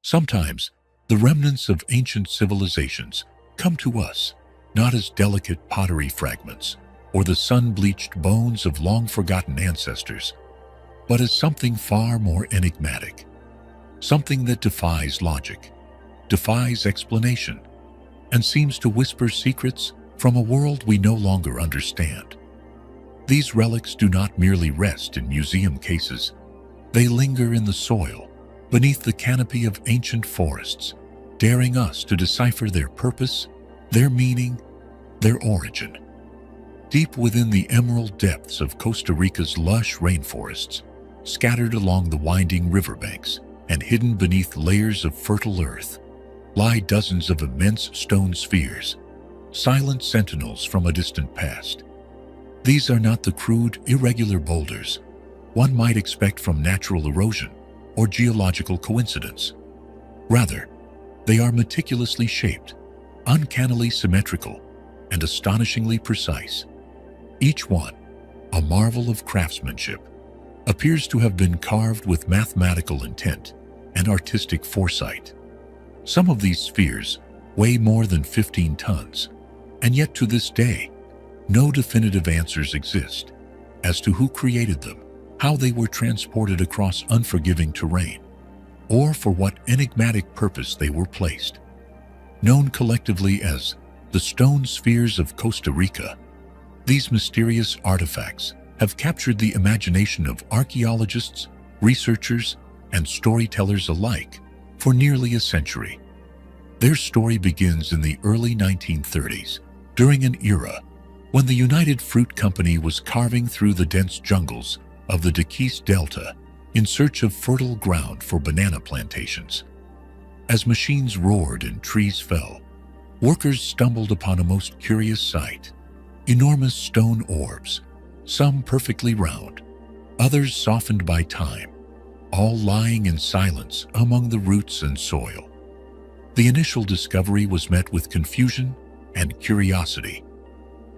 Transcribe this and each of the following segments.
Sometimes, the remnants of ancient civilizations come to us not as delicate pottery fragments or the sun-bleached bones of long-forgotten ancestors, but as something far more enigmatic, something that defies logic, defies explanation, and seems to whisper secrets from a world we no longer understand. These relics do not merely rest in museum cases. They linger in the soil, beneath the canopy of ancient forests, daring us to decipher their purpose, their meaning, their origin. Deep within the emerald depths of Costa Rica's lush rainforests, scattered along the winding riverbanks and hidden beneath layers of fertile earth, lie dozens of immense stone spheres, silent sentinels from a distant past. These are not the crude, irregular boulders one might expect from natural erosion or geological coincidence. Rather, they are meticulously shaped, uncannily symmetrical, and astonishingly precise. Each one, a marvel of craftsmanship, appears to have been carved with mathematical intent and artistic foresight. Some of these spheres weigh more than 15 tons, and yet to this day, no definitive answers exist as to who created them, how they were transported across unforgiving terrain, or for what enigmatic purpose they were placed. Known collectively as the stone spheres of Costa Rica, these mysterious artifacts have captured the imagination of archaeologists, researchers, and storytellers alike for nearly a century. Their story begins in the early 1930s, during an era when the United Fruit Company was carving through the dense jungles of the Dikis Delta in search of fertile ground for banana plantations. As machines roared and trees fell, workers stumbled upon a most curious sight: enormous stone orbs, some perfectly round, others softened by time, all lying in silence among the roots and soil. The initial discovery was met with confusion and curiosity.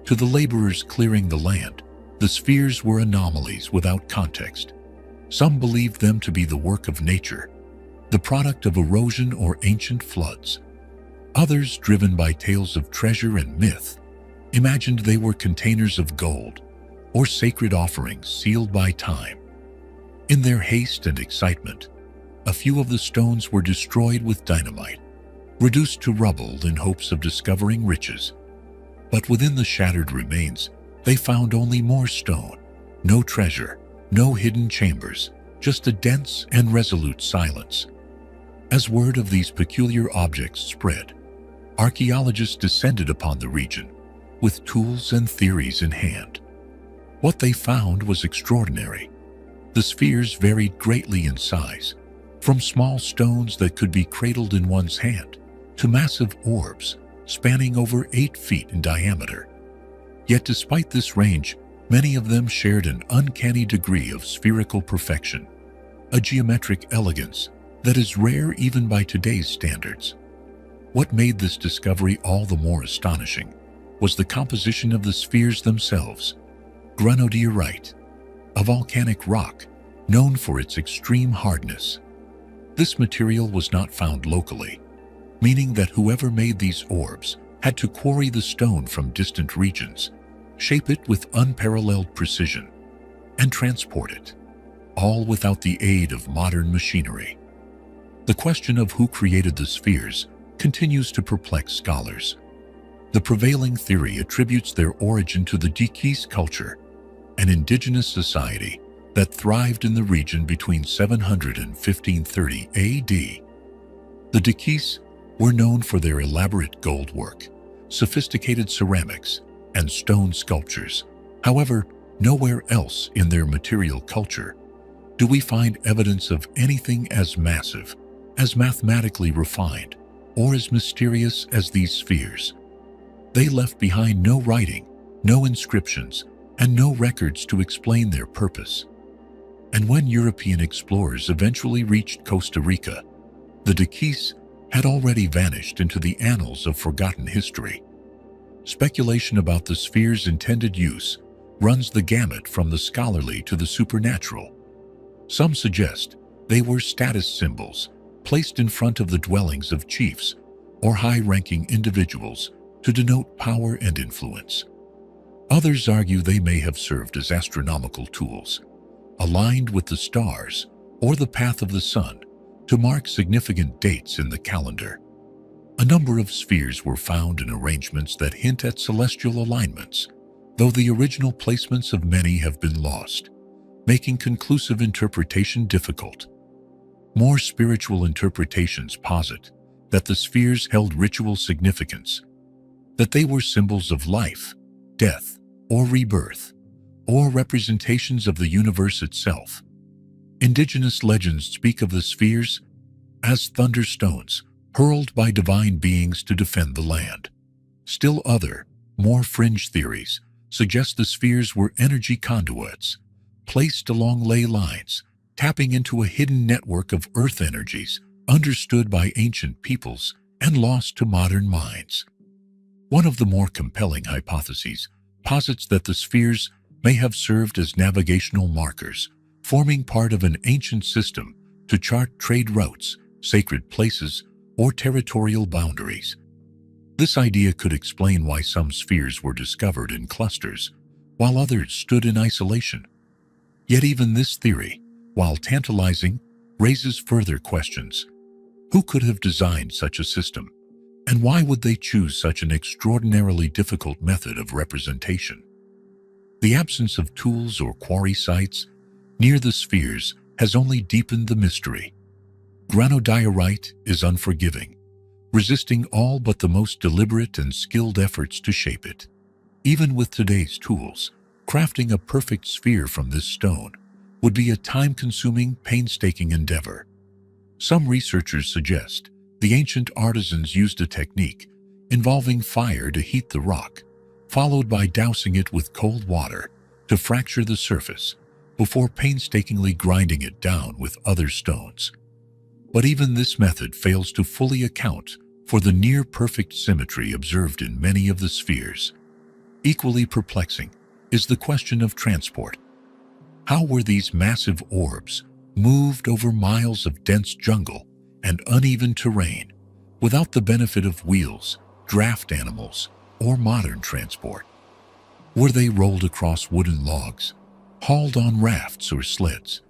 To the laborers clearing the land, the spheres were anomalies without context. Some believed them to be the work of nature, the product of erosion or ancient floods. Others, driven by tales of treasure and myth, imagined they were containers of gold or sacred offerings sealed by time. In their haste and excitement, a few of the stones were destroyed with dynamite, reduced to rubble in hopes of discovering riches. But within the shattered remains, they found only more stone, no treasure, no hidden chambers, just a dense and resolute silence. As word of these peculiar objects spread, archaeologists descended upon the region with tools and theories in hand. What they found was extraordinary. The spheres varied greatly in size, from small stones that could be cradled in one's hand to massive orbs spanning over 8 feet in diameter. Yet despite this range, many of them shared an uncanny degree of spherical perfection, a geometric elegance that is rare even by today's standards. What made this discovery all the more astonishing was the composition of the spheres themselves. Granodiorite, a volcanic rock known for its extreme hardness. This material was not found locally, meaning that whoever made these orbs had to quarry the stone from distant regions, shape it with unparalleled precision, and transport it, all without the aid of modern machinery. The question of who created the spheres continues to perplex scholars. The prevailing theory attributes their origin to the Dikis culture, an indigenous society that thrived in the region between 700 and 1530 AD. The Dikis were known for their elaborate gold work, sophisticated ceramics, and stone sculptures. However, nowhere else in their material culture do we find evidence of anything as massive, as mathematically refined, or as mysterious as these spheres. They left behind no writing, no inscriptions, and no records to explain their purpose. And when European explorers eventually reached Costa Rica, the Dikis had already vanished into the annals of forgotten history. Speculation about the sphere's intended use runs the gamut from the scholarly to the supernatural. Some suggest they were status symbols, placed in front of the dwellings of chiefs or high-ranking individuals to denote power and influence. Others argue they may have served as astronomical tools, aligned with the stars or the path of the sun to mark significant dates in the calendar. A number of spheres were found in arrangements that hint at celestial alignments, though the original placements of many have been lost, making conclusive interpretation difficult. More spiritual interpretations posit that the spheres held ritual significance, that they were symbols of life, death, or rebirth, or representations of the universe itself. Indigenous legends speak of the spheres as thunderstones hurled by divine beings to defend the land. Still other, more fringe theories suggest the spheres were energy conduits, placed along ley lines, tapping into a hidden network of earth energies understood by ancient peoples and lost to modern minds. One of the more compelling hypotheses posits that the spheres may have served as navigational markers, forming part of an ancient system to chart trade routes, sacred places, or territorial boundaries. This idea could explain why some spheres were discovered in clusters, while others stood in isolation. Yet even this theory, while tantalizing, raises further questions. Who could have designed such a system? And why would they choose such an extraordinarily difficult method of representation? The absence of tools or quarry sites near the spheres has only deepened the mystery. Granodiorite is unforgiving, resisting all but the most deliberate and skilled efforts to shape it. Even with today's tools, crafting a perfect sphere from this stone would be a time-consuming, painstaking endeavor. Some researchers suggest the ancient artisans used a technique involving fire to heat the rock, followed by dousing it with cold water to fracture the surface before painstakingly grinding it down with other stones. But even this method fails to fully account for the near-perfect symmetry observed in many of the spheres. Equally perplexing is the question of transport. How were these massive orbs moved over miles of dense jungle and uneven terrain without the benefit of wheels, draft animals, or modern transport? Were they rolled across wooden logs, hauled on rafts or sleds?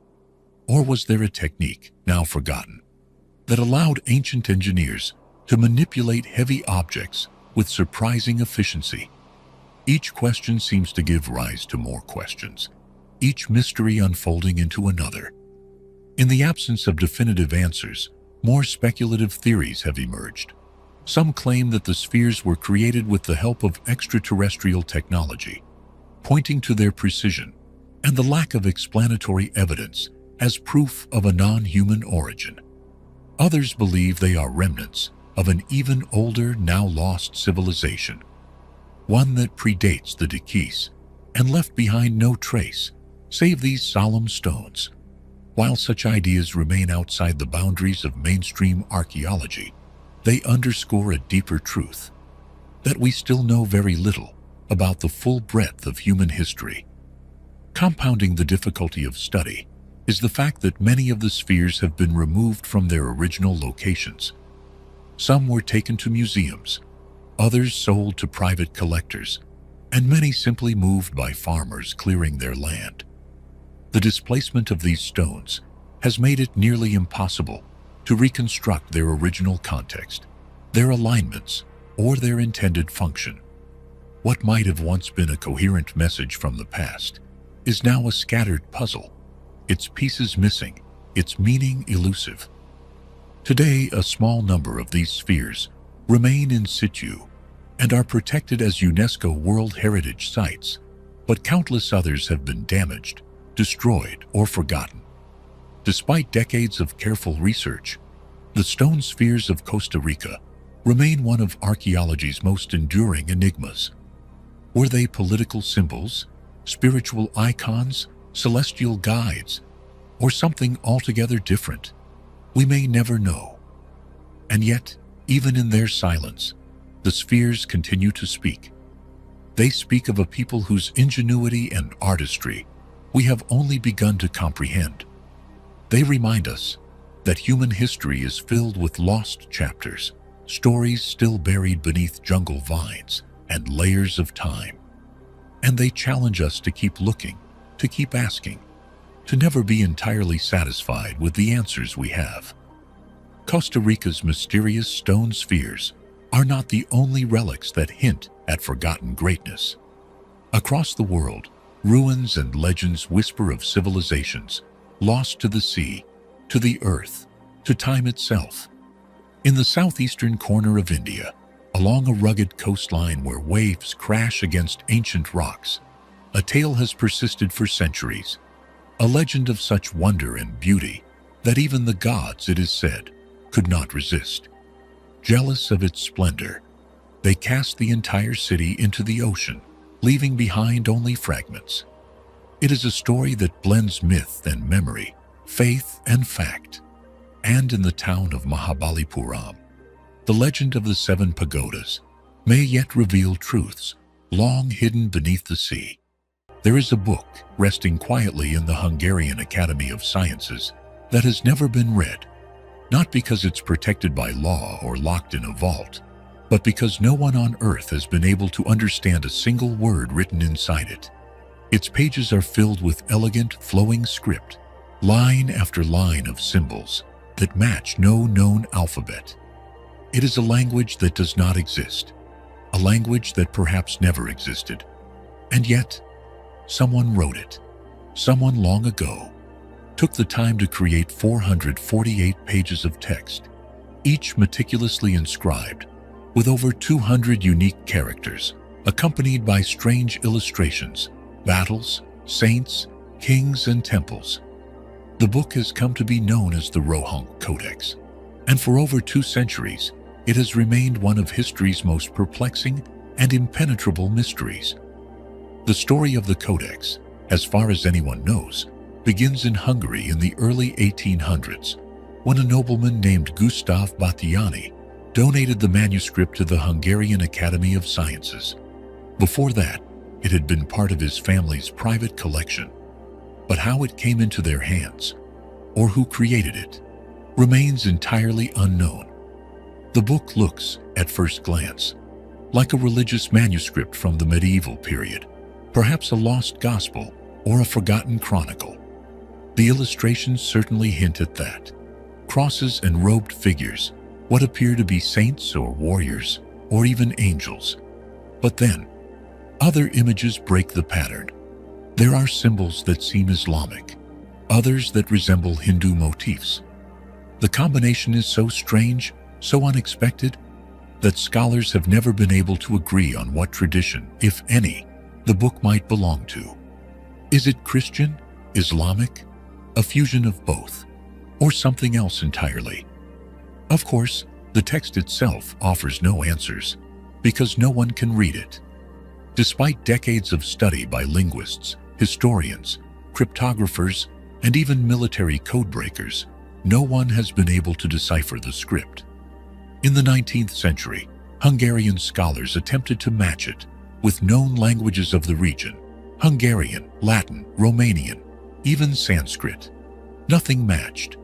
Or was there a technique, now forgotten, that allowed ancient engineers to manipulate heavy objects with surprising efficiency? Each question seems to give rise to more questions, each mystery unfolding into another. In the absence of definitive answers, more speculative theories have emerged. Some claim that the spheres were created with the help of extraterrestrial technology, pointing to their precision and the lack of explanatory evidence as proof of a non-human origin. Others believe they are remnants of an even older, now lost civilization, one that predates the Dikis and left behind no trace save these solemn stones. While such ideas remain outside the boundaries of mainstream archaeology, they underscore a deeper truth, that we still know very little about the full breadth of human history. Compounding the difficulty of study is the fact that many of the spheres have been removed from their original locations. Some were taken to museums, others sold to private collectors, and many simply moved by farmers clearing their land. The displacement of these stones has made it nearly impossible to reconstruct their original context, their alignments, or their intended function. What might have once been a coherent message from the past is now a scattered puzzle, its pieces missing, its meaning elusive. Today, a small number of these spheres remain in situ and are protected as UNESCO World Heritage Sites, but countless others have been damaged, destroyed, or forgotten. Despite decades of careful research, the stone spheres of Costa Rica remain one of archaeology's most enduring enigmas. Were they political symbols, spiritual icons, celestial guides, or something altogether different? We may never know. And yet, even in their silence, the spheres continue to speak. They speak of a people whose ingenuity and artistry we have only begun to comprehend. They remind us that human history is filled with lost chapters, stories still buried beneath jungle vines and layers of time. And they challenge us to keep looking, to keep asking, to never be entirely satisfied with the answers we have. Costa Rica's mysterious stone spheres are not the only relics that hint at forgotten greatness. Across the world, ruins and legends whisper of civilizations lost to the sea, to the earth, to time itself. In the southeastern corner of India, along a rugged coastline where waves crash against ancient rocks, a tale has persisted for centuries, a legend of such wonder and beauty that even the gods, it is said, could not resist. Jealous of its splendor, they cast the entire city into the ocean, leaving behind only fragments. It is a story that blends myth and memory, faith and fact. And in the town of Mahabalipuram, the legend of the 7 pagodas may yet reveal truths long hidden beneath the sea. There is a book resting quietly in the Hungarian Academy of Sciences that has never been read, not because it's protected by law or locked in a vault, but because no one on earth has been able to understand a single word written inside it. Its pages are filled with elegant, flowing script, line after line of symbols that match no known alphabet. It is a language that does not exist, a language that perhaps never existed, and yet someone wrote it. Someone long ago took the time to create 448 pages of text, each meticulously inscribed with over 200 unique characters, accompanied by strange illustrations, battles, saints, kings, and temples. The book has come to be known as the Rohank Codex, and for over 2 centuries, it has remained one of history's most perplexing and impenetrable mysteries. The story of the Codex, as far as anyone knows, begins in Hungary in the early 1800s, when a nobleman named Gustav Batthyány donated the manuscript to the Hungarian Academy of Sciences. Before that, it had been part of his family's private collection, but how it came into their hands, or who created it, remains entirely unknown. The book looks, at first glance, like a religious manuscript from the medieval period, perhaps a lost gospel or a forgotten chronicle. The illustrations certainly hint at that. Crosses and robed figures, what appear to be saints or warriors, or even angels. But then, other images break the pattern. There are symbols that seem Islamic, others that resemble Hindu motifs. The combination is so strange, so unexpected, that scholars have never been able to agree on what tradition, if any, the book might belong to. Is it Christian, Islamic, a fusion of both, or something else entirely? Of course, the text itself offers no answers, because no one can read it. Despite decades of study by linguists, historians, cryptographers, and even military codebreakers, no one has been able to decipher the script. In the 19th century, Hungarian scholars attempted to match it with known languages of the region: Hungarian, Latin, Romanian, even Sanskrit. Nothing matched.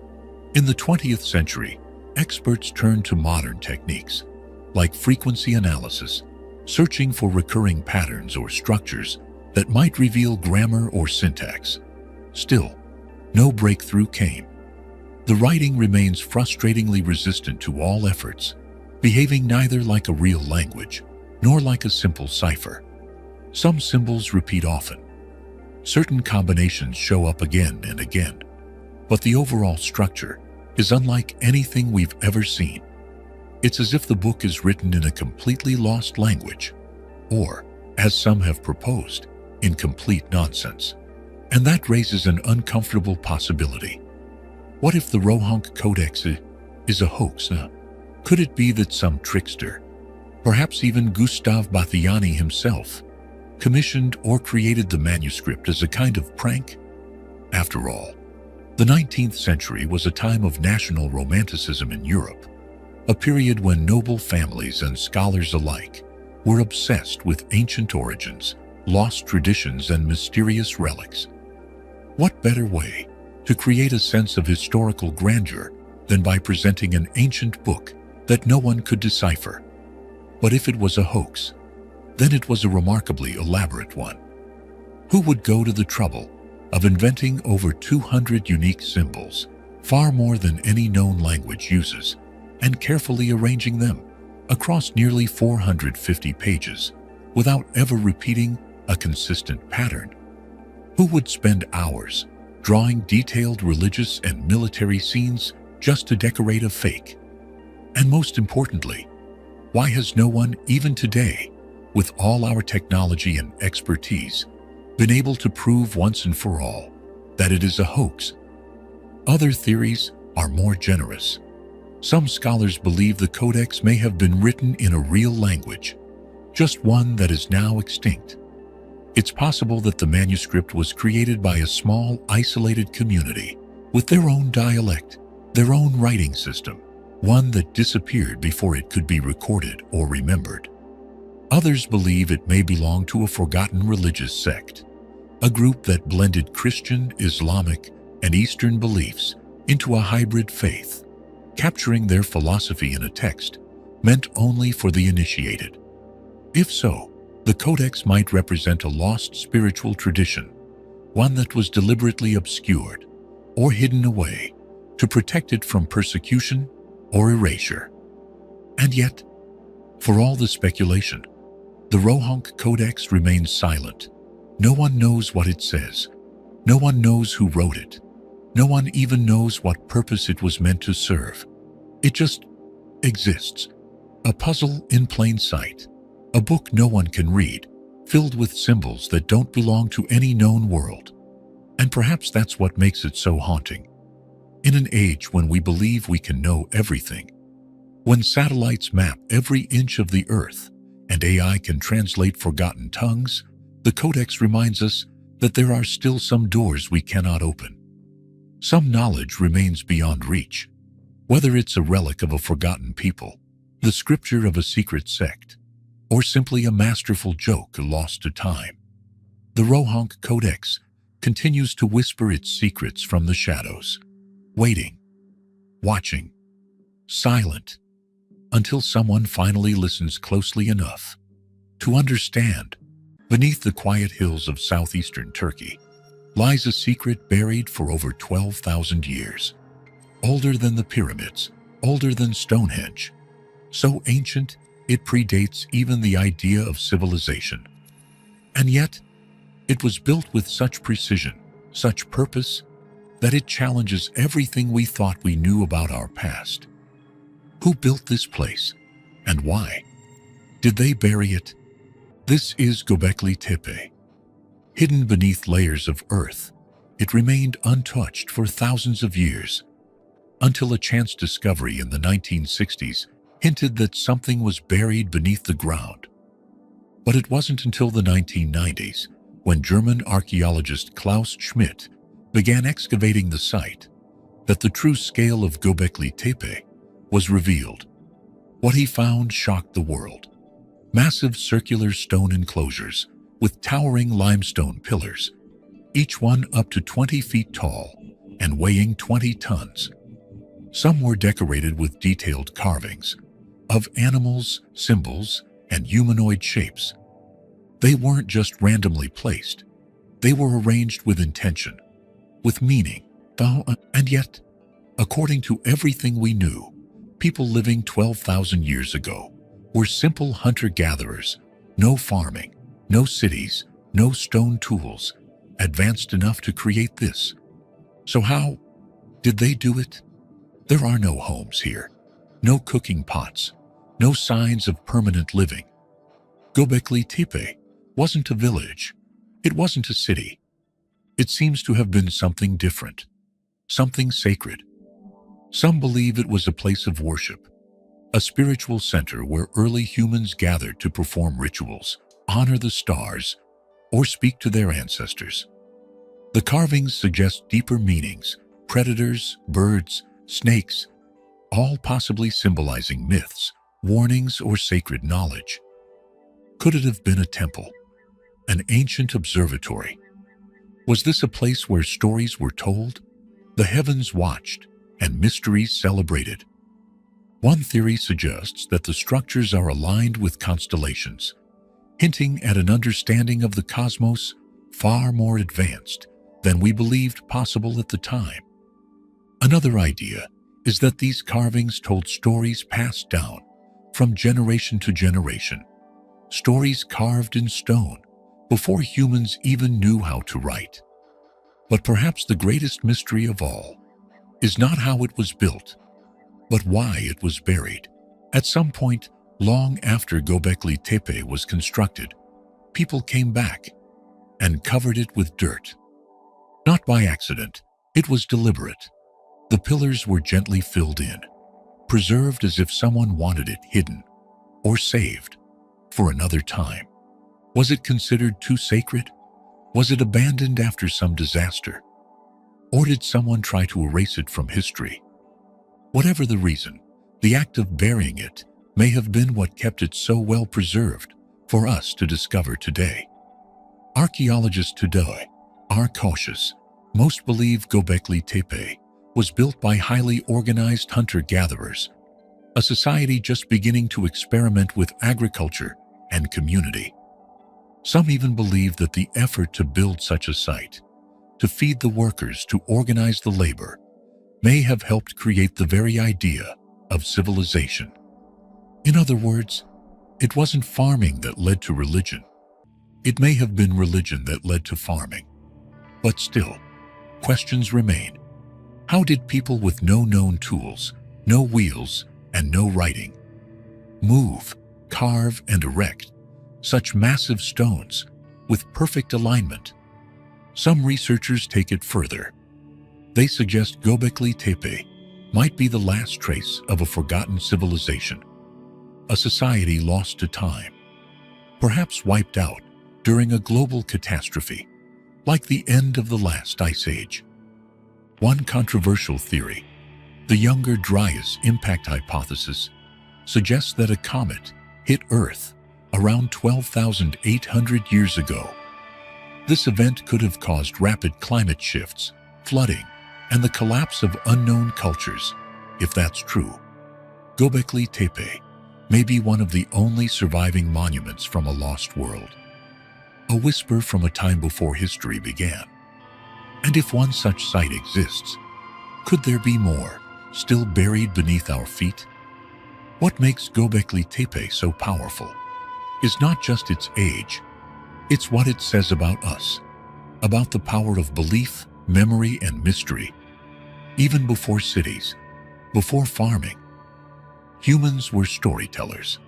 In the 20th century, experts turned to modern techniques, like frequency analysis, searching for recurring patterns or structures that might reveal grammar or syntax. Still, no breakthrough came. The writing remains frustratingly resistant to all efforts, behaving neither like a real language nor like a simple cipher. Some symbols repeat often. Certain combinations show up again and again, but the overall structure is unlike anything we've ever seen. It's as if the book is written in a completely lost language, or, as some have proposed, in complete nonsense. And that raises an uncomfortable possibility. What if the Rohank Codex is a hoax? Could it be that some trickster, perhaps even Gustav Batthyány himself, commissioned or created the manuscript as a kind of prank? After all, the 19th century was a time of national romanticism in Europe, a period when noble families and scholars alike were obsessed with ancient origins, lost traditions, and mysterious relics. What better way to create a sense of historical grandeur than by presenting an ancient book that no one could decipher. But if it was a hoax, then it was a remarkably elaborate one. Who would go to the trouble of inventing over 200 unique symbols, far more than any known language uses, and carefully arranging them across nearly 450 pages without ever repeating a consistent pattern? Who would spend hours drawing detailed religious and military scenes just to decorate a fake? And most importantly, why has no one, even today, with all our technology and expertise, been able to prove once and for all that it is a hoax? Other theories are more generous. Some scholars believe the codex may have been written in a real language, just one that is now extinct. It's possible that the manuscript was created by a small, isolated community with their own dialect, their own writing system, one that disappeared before it could be recorded or remembered. Others believe it may belong to a forgotten religious sect, a group that blended Christian, Islamic, and Eastern beliefs into a hybrid faith, capturing their philosophy in a text meant only for the initiated. If so, the codex might represent a lost spiritual tradition, one that was deliberately obscured or hidden away to protect it from persecution or erasure. And yet, for all the speculation, the Rohank Codex remains silent. No one knows what it says. No one knows who wrote it. No one even knows what purpose it was meant to serve. It just exists, a puzzle in plain sight. A book no one can read, filled with symbols that don't belong to any known world. And perhaps that's what makes it so haunting. In an age when we believe we can know everything, when satellites map every inch of the earth and AI can translate forgotten tongues, the Codex reminds us that there are still some doors we cannot open. Some knowledge remains beyond reach, whether it's a relic of a forgotten people, the scripture of a secret sect, or simply a masterful joke lost to time. The Rohank Codex continues to whisper its secrets from the shadows, waiting, watching, silent, until someone finally listens closely enough to understand. Beneath the quiet hills of southeastern Turkey lies a secret buried for over 12,000 years, older than the pyramids, older than Stonehenge, so ancient it predates even the idea of civilization. And yet, it was built with such precision, such purpose, that it challenges everything we thought we knew about our past. Who built this place, and why? Did they bury it? This is Göbekli Tepe. Hidden beneath layers of earth, it remained untouched for thousands of years, until a chance discovery in the 1960s hinted that something was buried beneath the ground. But it wasn't until the 1990s, when German archaeologist Klaus Schmidt began excavating the site, that the true scale of Göbekli Tepe was revealed. What he found shocked the world. Massive circular stone enclosures with towering limestone pillars, each one up to 20 feet tall and weighing 20 tons. Some were decorated with detailed carvings of animals, symbols, and humanoid shapes. They weren't just randomly placed. They were arranged with intention, with meaning. And yet, according to everything we knew, people living 12,000 years ago were simple hunter-gatherers, no farming, no cities, no stone tools, advanced enough to create this. So how did they do it? There are no homes here, no cooking pots, no signs of permanent living. Göbekli Tepe wasn't a village. It wasn't a city. It seems to have been something different, something sacred. Some believe it was a place of worship, a spiritual center where early humans gathered to perform rituals, honor the stars, or speak to their ancestors. The carvings suggest deeper meanings: predators, birds, snakes, all possibly symbolizing myths, warnings, or sacred knowledge. Could it have been a temple, an ancient observatory? Was this a place where stories were told, the heavens watched, and mysteries celebrated. One theory suggests that the structures are aligned with constellations, hinting at an understanding of the cosmos far more advanced than we believed possible at the time. Another idea is that these carvings told stories passed down from generation to generation, stories carved in stone before humans even knew how to write. But perhaps the greatest mystery of all is not how it was built, but why it was buried. At some point, long after Göbekli Tepe was constructed, people came back and covered it with dirt. Not by accident, it was deliberate. The pillars were gently filled in, preserved as if someone wanted it hidden or saved for another time. Was it considered too sacred? Was it abandoned after some disaster? Or did someone try to erase it from history? Whatever the reason, the act of burying it may have been what kept it so well preserved for us to discover today. Archaeologists today are cautious. Most believe Göbekli Tepe was built by highly organized hunter-gatherers, a society just beginning to experiment with agriculture and community. Some even believe that the effort to build such a site, to feed the workers, to organize the labor, may have helped create the very idea of civilization. In other words, it wasn't farming that led to religion. It may have been religion that led to farming. But still, questions remain. How did people with no known tools, no wheels, and no writing move, carve, and erect such massive stones with perfect alignment? Some researchers take it further. They suggest Göbekli Tepe might be the last trace of a forgotten civilization, a society lost to time, perhaps wiped out during a global catastrophe, like the end of the last ice age. One controversial theory, the Younger Dryas impact hypothesis, suggests that a comet hit Earth around 12,800 years ago. This event could have caused rapid climate shifts, flooding, and the collapse of unknown cultures. If that's true, Göbekli Tepe may be one of the only surviving monuments from a lost world, a whisper from a time before history began. And if one such site exists, could there be more still buried beneath our feet? What makes Göbekli Tepe so powerful is not just its age, it's what it says about us, about the power of belief, memory, and mystery. Even before cities, before farming, humans were storytellers.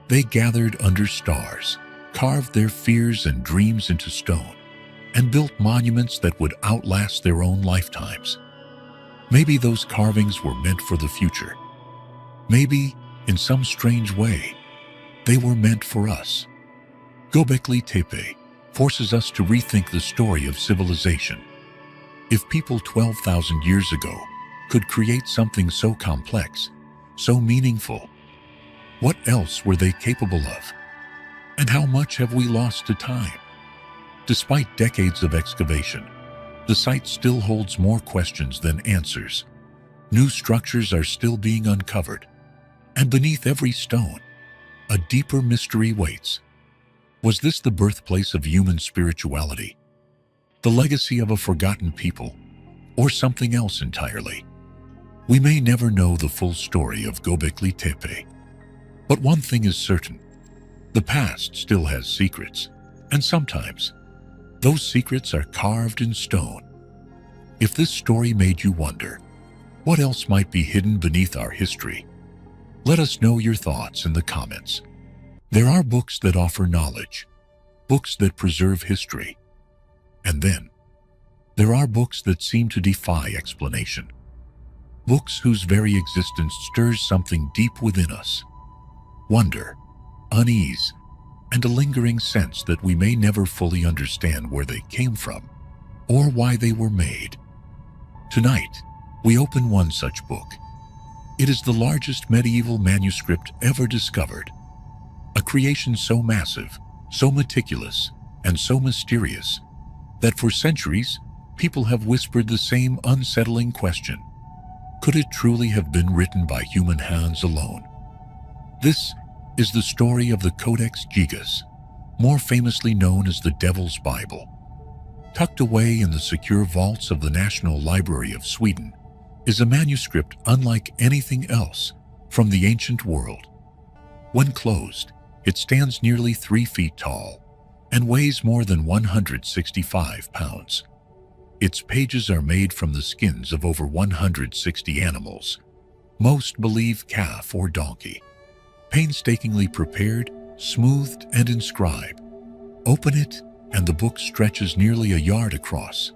They gathered under stars, carved their fears and dreams into stone, and built monuments that would outlast their own lifetimes. Maybe those carvings were meant for the future. Maybe, in some strange way, they were meant for us. Göbekli Tepe forces us to rethink the story of civilization. If people 12,000 years ago could create something so complex, so meaningful, what else were they capable of? And how much have we lost to time? Despite decades of excavation, the site still holds more questions than answers. New structures are still being uncovered, and beneath every stone, a deeper mystery waits. Was this the birthplace of human spirituality, the legacy of a forgotten people, or something else entirely? We may never know the full story of Göbekli Tepe, but one thing is certain: the past still has secrets, and sometimes those secrets are carved in stone. If this story made you wonder, what else might be hidden beneath our history? Let us know your thoughts in the comments. There are books that offer knowledge, books that preserve history, and then there are books that seem to defy explanation. Books whose very existence stirs something deep within us. Wonder, unease, and a lingering sense that we may never fully understand where they came from or why they were made. Tonight, we open one such book. It is the largest medieval manuscript ever discovered, a creation so massive, so meticulous, and so mysterious that for centuries, people have whispered the same unsettling question: Could it truly have been written by human hands alone? This is the story of the Codex Gigas, more famously known as the Devil's Bible. Tucked away in the secure vaults of the National Library of Sweden is a manuscript unlike anything else from the ancient world. When closed, it stands nearly 3 feet tall and weighs more than 165 pounds. Its pages are made from the skins of over 160 animals, most believe calf or donkey, painstakingly prepared, smoothed, and inscribed. Open it, and the book stretches nearly a yard across.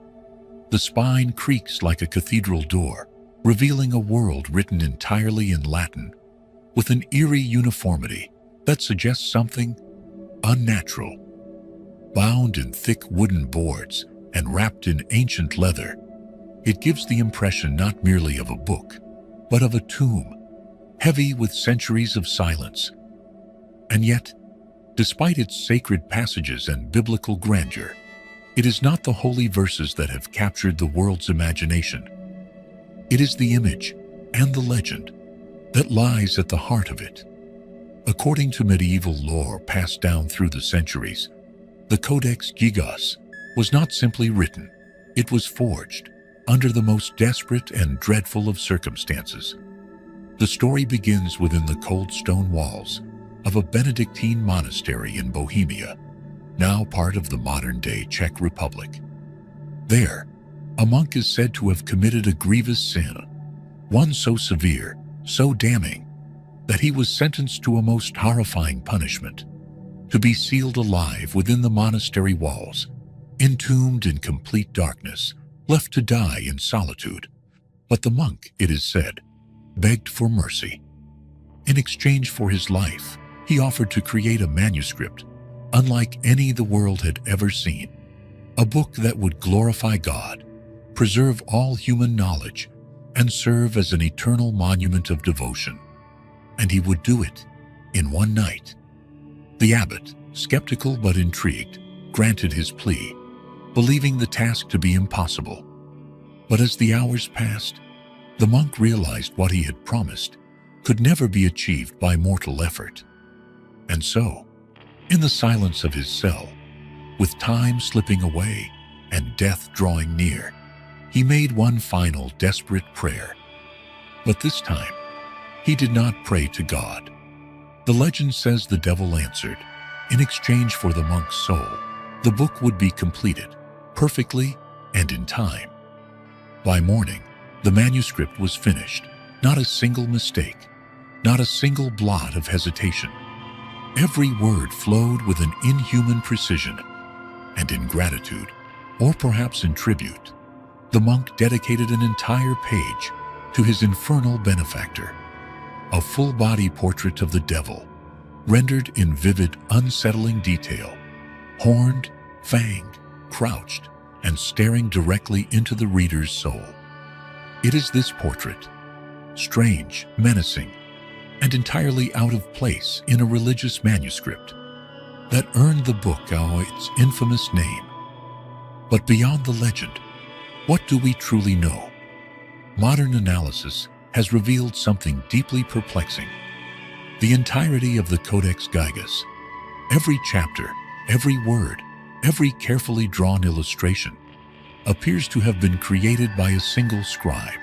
The spine creaks like a cathedral door, revealing a world written entirely in Latin, with an eerie uniformity that suggests something unnatural. Bound in thick wooden boards and wrapped in ancient leather, it gives the impression not merely of a book, but of a tomb, heavy with centuries of silence. And yet, despite its sacred passages and biblical grandeur, it is not the holy verses that have captured the world's imagination. It is the image and the legend that lies at the heart of it. According to medieval lore passed down through the centuries, the Codex Gigas was not simply written, it was forged under the most desperate and dreadful of circumstances. The story begins within the cold stone walls of a Benedictine monastery in Bohemia, now part of the modern-day Czech Republic. There, a monk is said to have committed a grievous sin, one so severe, so damning, that he was sentenced to a most horrifying punishment, to be sealed alive within the monastery walls, entombed in complete darkness, left to die in solitude. But the monk, it is said, begged for mercy. In exchange for his life, he offered to create a manuscript unlike any the world had ever seen, a book that would glorify God, preserve all human knowledge, and serve as an eternal monument of devotion. And he would do it in one night. The abbot, skeptical but intrigued, granted his plea, believing the task to be impossible. But as the hours passed, the monk realized what he had promised could never be achieved by mortal effort. And so, in the silence of his cell, with time slipping away and death drawing near, he made one final desperate prayer. But this time, he did not pray to God. The legend says the devil answered. In exchange for the monk's soul, the book would be completed, perfectly and in time. By morning, the manuscript was finished, not a single mistake, not a single blot of hesitation. Every word flowed with an inhuman precision, and in gratitude, or perhaps in tribute, the monk dedicated an entire page to his infernal benefactor, a full-body portrait of the devil, rendered in vivid, unsettling detail, horned, fanged, crouched, and staring directly into the reader's soul. It is this portrait, strange, menacing, and entirely out of place in a religious manuscript, that earned the book its infamous name. But beyond the legend, what do we truly know? Modern analysis has revealed something deeply perplexing. The entirety of the Codex Gigas, every chapter, every word, every carefully drawn illustration, appears to have been created by a single scribe.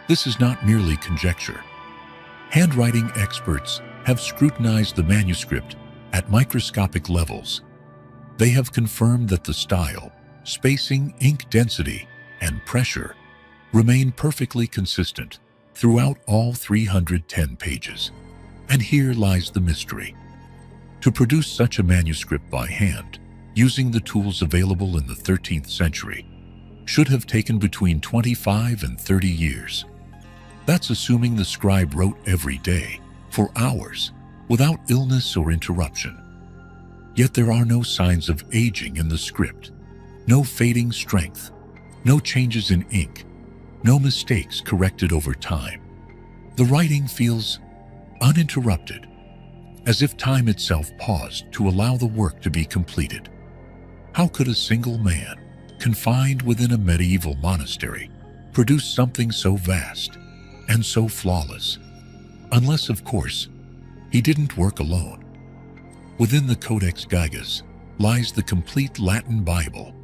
This is not merely conjecture. Handwriting experts have scrutinized the manuscript at microscopic levels. They have confirmed that the style, spacing, ink density, and pressure remain perfectly consistent throughout all 310 pages. And here lies the mystery. To produce such a manuscript by hand, using the tools available in the 13th century, should have taken between 25 and 30 years. That's assuming the scribe wrote every day, for hours, without illness or interruption. Yet there are no signs of aging in the script, no fading strength, no changes in ink, no mistakes corrected over time. The writing feels uninterrupted, as if time itself paused to allow the work to be completed. How could a single man, confined within a medieval monastery, produce something so vast, and so flawless. Unless, of course, he didn't work alone. Within the Codex Gigas lies the complete Latin Bible.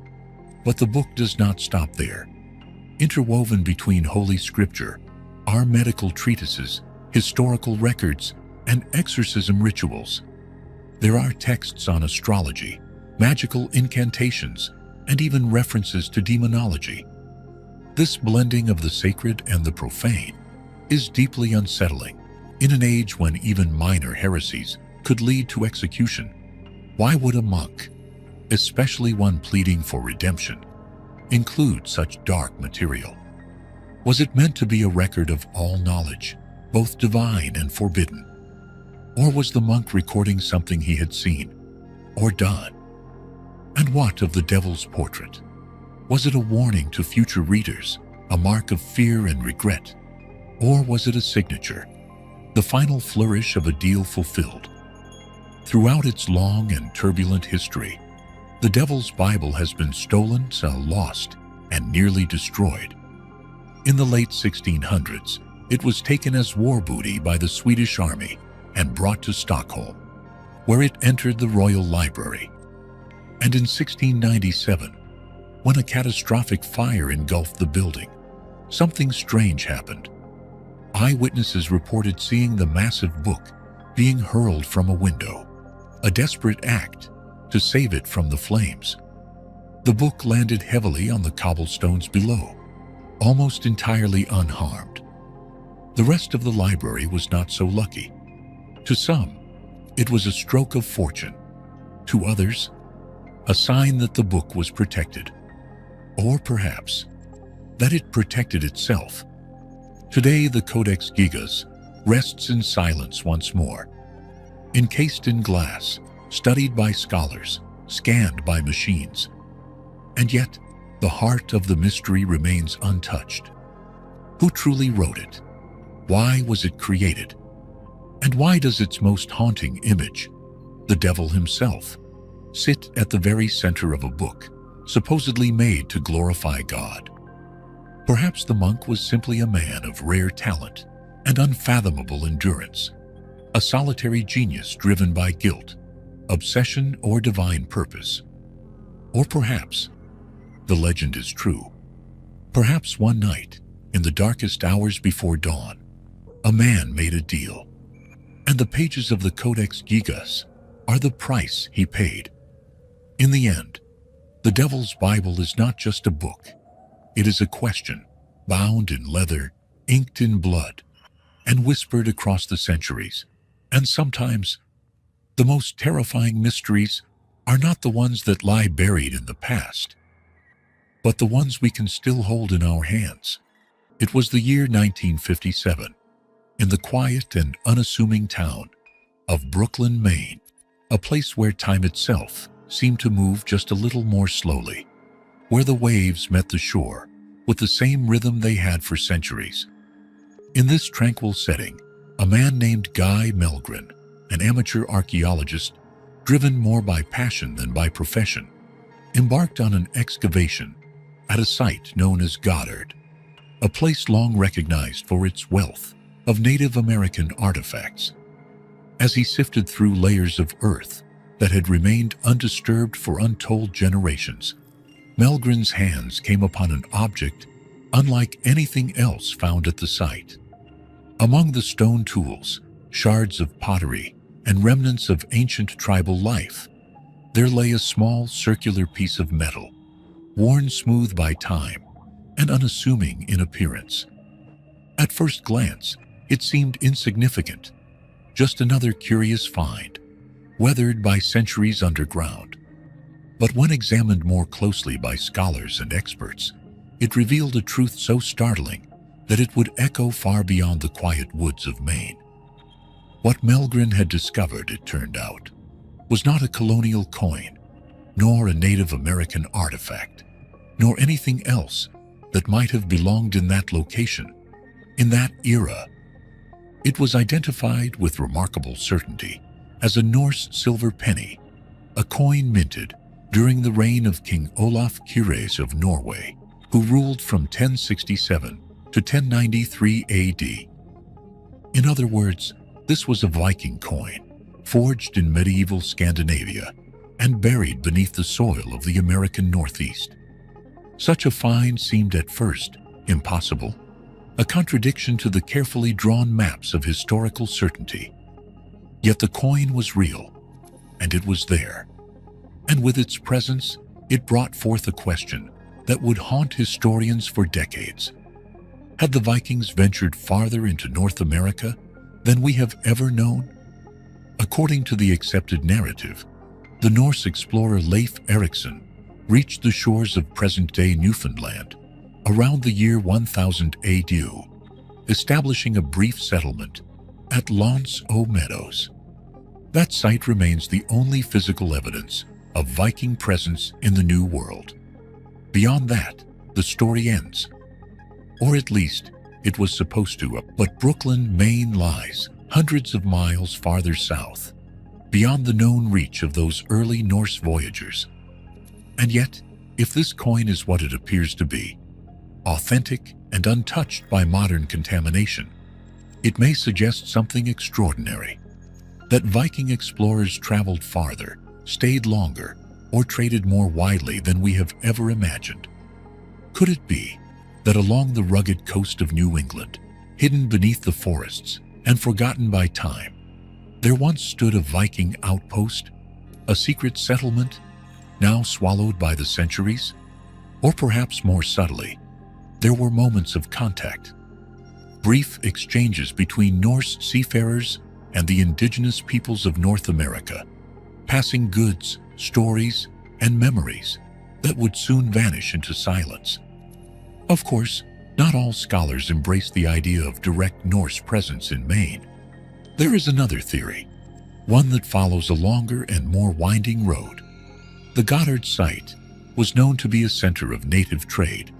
But the book does not stop there. Interwoven between Holy Scripture are medical treatises, historical records, and exorcism rituals. There are texts on astrology, magical incantations, and even references to demonology. This blending of the sacred and the profane is deeply unsettling in an age when even minor heresies could lead to execution. Why would a monk, especially one pleading for redemption, include such dark material? Was it meant to be a record of all knowledge, both divine and forbidden? Or was the monk recording something he had seen or done? And what of the devil's portrait? Was it a warning to future readers, a mark of fear and regret? Or was it a signature, the final flourish of a deal fulfilled? Throughout its long and turbulent history, the Devil's Bible has been stolen, lost, and nearly destroyed. In the late 1600s, it was taken as war booty by the Swedish army and brought to Stockholm, where it entered the Royal Library. And in 1697, when a catastrophic fire engulfed the building, something strange happened. Eyewitnesses reported seeing the massive book being hurled from a window, a desperate act to save it from the flames. The book landed heavily on the cobblestones below, almost entirely unharmed. The rest of the library was not so lucky. To some, it was a stroke of fortune. To others, a sign that the book was protected. Or perhaps, that it protected itself. Today, the Codex Gigas rests in silence once more, encased in glass, studied by scholars, scanned by machines. And yet, the heart of the mystery remains untouched. Who truly wrote it? Why was it created? And why does its most haunting image, the devil himself, sit at the very center of a book, supposedly made to glorify God? Perhaps the monk was simply a man of rare talent and unfathomable endurance, a solitary genius driven by guilt, obsession, or divine purpose. Or perhaps the legend is true. Perhaps one night, in the darkest hours before dawn, a man made a deal, and the pages of the Codex Gigas are the price he paid. In the end, the Devil's Bible is not just a book. It is a question, bound in leather, inked in blood, and whispered across the centuries. And sometimes, the most terrifying mysteries are not the ones that lie buried in the past, but the ones we can still hold in our hands. It was the year 1957, in the quiet and unassuming town of Brooklyn, Maine, a place where time itself seemed to move just a little more slowly, where the waves met the shore with the same rhythm they had for centuries. In this tranquil setting, a man named Guy Melgren, an amateur archaeologist driven more by passion than by profession, embarked on an excavation at a site known as Goddard, a place long recognized for its wealth of Native American artifacts. As he sifted through layers of earth that had remained undisturbed for untold generations, Melgren's hands came upon an object unlike anything else found at the site. Among the stone tools, shards of pottery, and remnants of ancient tribal life, there lay a small circular piece of metal, worn smooth by time and unassuming in appearance. At first glance, it seemed insignificant, just another curious find, weathered by centuries underground. But when examined more closely by scholars and experts, it revealed a truth so startling that it would echo far beyond the quiet woods of Maine. What Melgren had discovered, it turned out, was not a colonial coin, nor a Native American artifact, nor anything else that might have belonged in that location, in that era. It was identified with remarkable certainty as a Norse silver penny, a coin minted during the reign of King Olaf Kyrres of Norway, who ruled from 1067 to to 1093 AD. In other words, this was a Viking coin, forged in medieval Scandinavia and buried beneath the soil of the American Northeast. Such a find seemed at first impossible, a contradiction to the carefully drawn maps of historical certainty. Yet the coin was real, and it was there. And with its presence, it brought forth a question that would haunt historians for decades. Had the Vikings ventured farther into North America than we have ever known? According to the accepted narrative, the Norse explorer Leif Erikson reached the shores of present-day Newfoundland around the year 1000 AD, establishing a brief settlement at L'Anse aux Meadows. That site remains the only physical evidence of Viking presence in the New World. Beyond that, the story ends. Or at least, it was supposed to, but Brooklyn, Maine lies hundreds of miles farther south, beyond the known reach of those early Norse voyagers. And yet, if this coin is what it appears to be, authentic and untouched by modern contamination, it may suggest something extraordinary. That Viking explorers traveled farther, stayed longer, or traded more widely than we have ever imagined. Could it be that along the rugged coast of New England, hidden beneath the forests and forgotten by time, there once stood a Viking outpost, a secret settlement, now swallowed by the centuries? Or perhaps more subtly, there were moments of contact, brief exchanges between Norse seafarers and the indigenous peoples of North America, passing goods, stories, and memories that would soon vanish into silence. Of course, not all scholars embrace the idea of direct Norse presence in Maine. There is another theory, one that follows a longer and more winding road. The Goddard site was known to be a center of native trade,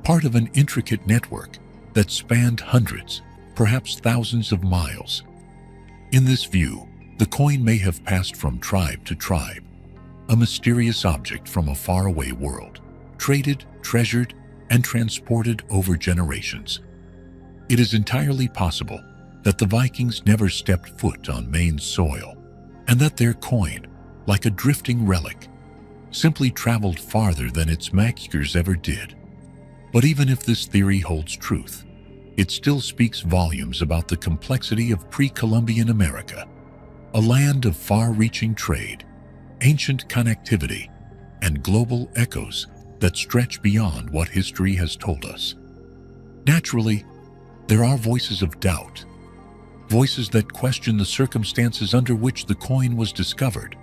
part of an intricate network that spanned hundreds, perhaps thousands of miles. In this view, the coin may have passed from tribe to tribe, a mysterious object from a faraway world, traded, treasured, and transported over generations. It is entirely possible that the Vikings never stepped foot on Maine's soil, and that their coin, like a drifting relic, simply traveled farther than its makers ever did. But even if this theory holds truth, it still speaks volumes about the complexity of pre-Columbian America, a land of far-reaching trade, ancient connectivity, and global echoes that stretch beyond what history has told us. Naturally, there are voices of doubt, voices that question the circumstances under which the coin was discovered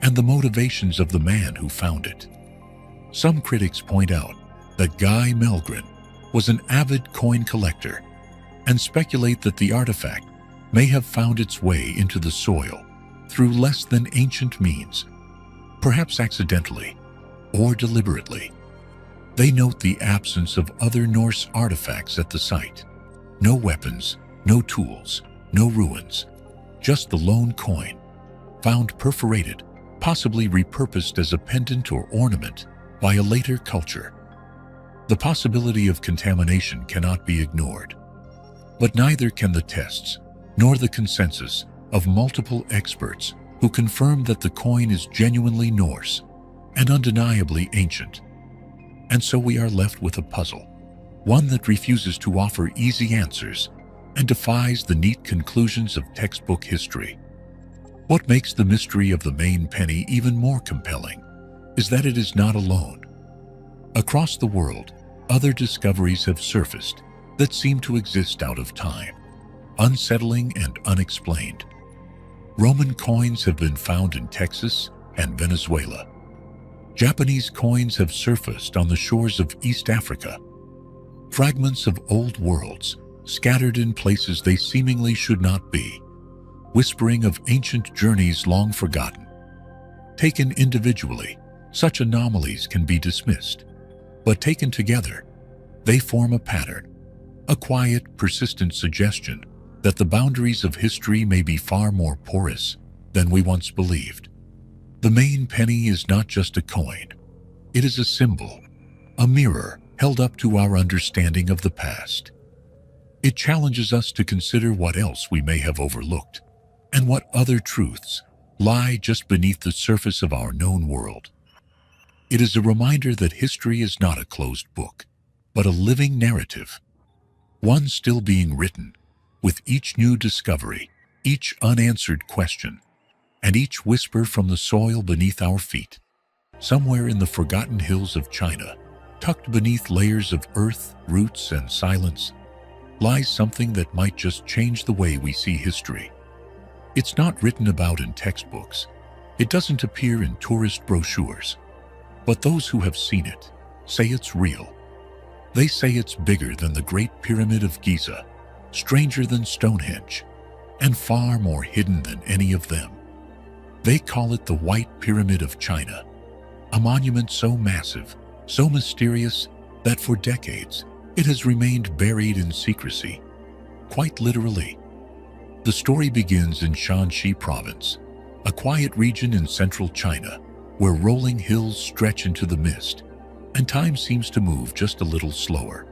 and the motivations of the man who found it. Some critics point out that Guy Melgren was an avid coin collector and speculate that the artifact may have found its way into the soil through less than ancient means, perhaps accidentally or deliberately. They note the absence of other Norse artifacts at the site. No weapons, no tools, no ruins, just the lone coin, found perforated, possibly repurposed as a pendant or ornament by a later culture. The possibility of contamination cannot be ignored, but neither can the tests, nor the consensus of multiple experts who confirm that the coin is genuinely Norse and undeniably ancient. And so we are left with a puzzle, one that refuses to offer easy answers and defies the neat conclusions of textbook history. What makes the mystery of the Maine penny even more compelling is that it is not alone. Across the world, other discoveries have surfaced that seem to exist out of time, unsettling and unexplained. Roman coins have been found in Texas and Venezuela. Japanese coins have surfaced on the shores of East Africa. Fragments of old worlds scattered in places they seemingly should not be, whispering of ancient journeys long forgotten. Taken individually, such anomalies can be dismissed, but taken together, they form a pattern, a quiet, persistent suggestion that the boundaries of history may be far more porous than we once believed. The Maine penny is not just a coin. It is a symbol, a mirror held up to our understanding of the past. It challenges us to consider what else we may have overlooked and what other truths lie just beneath the surface of our known world. It is a reminder that history is not a closed book, but a living narrative, one still being written, with each new discovery, each unanswered question, and each whisper from the soil beneath our feet. Somewhere in the forgotten hills of China, tucked beneath layers of earth, roots, and silence, lies something that might just change the way we see history. It's not written about in textbooks. It doesn't appear in tourist brochures. But those who have seen it say it's real. They say it's bigger than the Great Pyramid of Giza, stranger than Stonehenge, and far more hidden than any of them. They call it the White Pyramid of China, a monument so massive, so mysterious, that for decades it has remained buried in secrecy. Quite literally. The story begins in Shanxi Province, a quiet region in central China, where rolling hills stretch into the mist, and time seems to move just a little slower.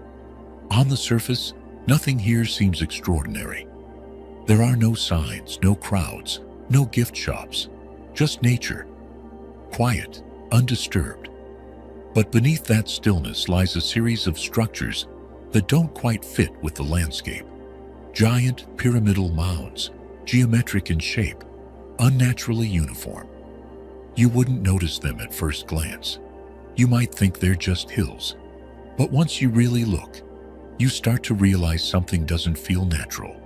On the surface, nothing here seems extraordinary. There are no signs, no crowds, no gift shops, just nature, quiet, undisturbed. But beneath that stillness lies a series of structures that don't quite fit with the landscape. Giant pyramidal mounds, geometric in shape, unnaturally uniform. You wouldn't notice them at first glance. You might think they're just hills. But once you really look, you start to realize something doesn't feel natural.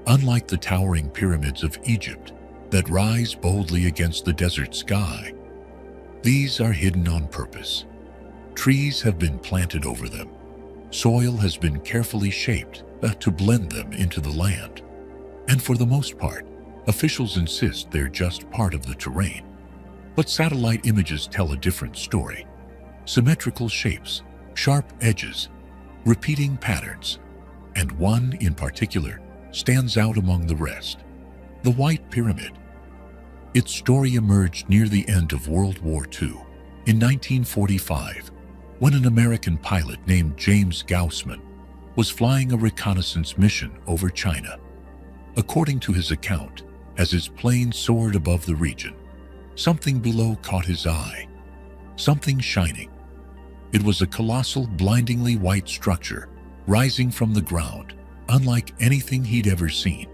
Unlike the towering pyramids of Egypt that rise boldly against the desert sky, these are hidden on purpose. Trees have been planted over them. Soil has been carefully shaped to blend them into the land. And for the most part, officials insist they're just part of the terrain. But satellite images tell a different story. Symmetrical shapes, sharp edges, repeating patterns, and one in particular stands out among the rest: the White Pyramid. Its story emerged near the end of World War II, in 1945, when an American pilot named James Gaussman was flying a reconnaissance mission over China. According to his account, as his plane soared above the region, something below caught his eye. Something shining. It was a colossal, blindingly white structure rising from the ground, unlike anything he'd ever seen.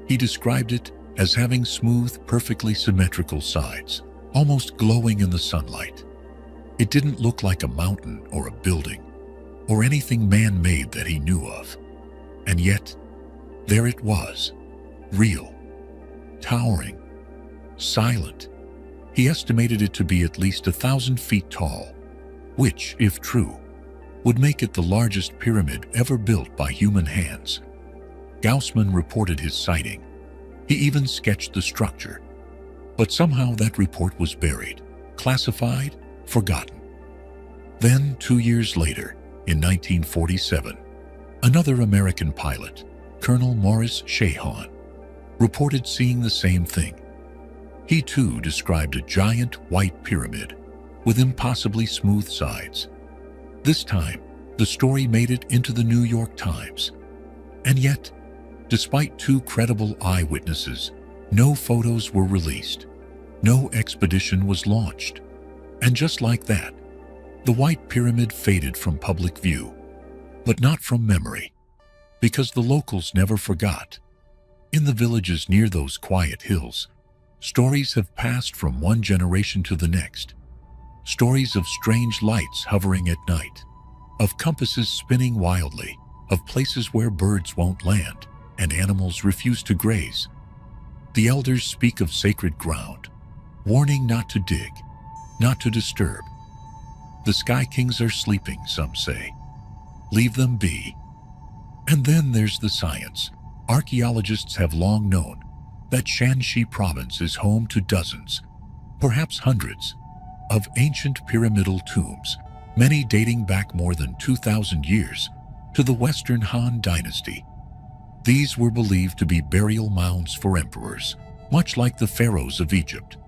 He described it as having smooth, perfectly symmetrical sides, almost glowing in the sunlight. It didn't look like a mountain or a building, or anything man-made that he knew of. And yet, there it was, real, towering, silent. He estimated it to be at least 1,000 feet tall, which, if true, would make it the largest pyramid ever built by human hands. Gaussman reported his sighting. He even sketched the structure. But somehow that report was buried, classified, forgotten. Then, 2 years later, in 1947, another American pilot, Colonel Morris Shahan, reported seeing the same thing. He too described a giant white pyramid with impossibly smooth sides. This time, the story made it into the New York Times. And yet, despite two credible eyewitnesses, no photos were released. No expedition was launched. And just like that, the White Pyramid faded from public view, but not from memory, because the locals never forgot. In the villages near those quiet hills, stories have passed from one generation to the next. Stories of strange lights hovering at night, of compasses spinning wildly, of places where birds won't land and animals refuse to graze. The elders speak of sacred ground, warning not to dig, not to disturb. The Sky Kings are sleeping, some say. Leave them be. And then there's the science. Archaeologists have long known that Shanxi Province is home to dozens, perhaps hundreds, of ancient pyramidal tombs, many dating back more than 2,000 years to the Western Han Dynasty. These were believed to be burial mounds for emperors, much like the pharaohs of Egypt.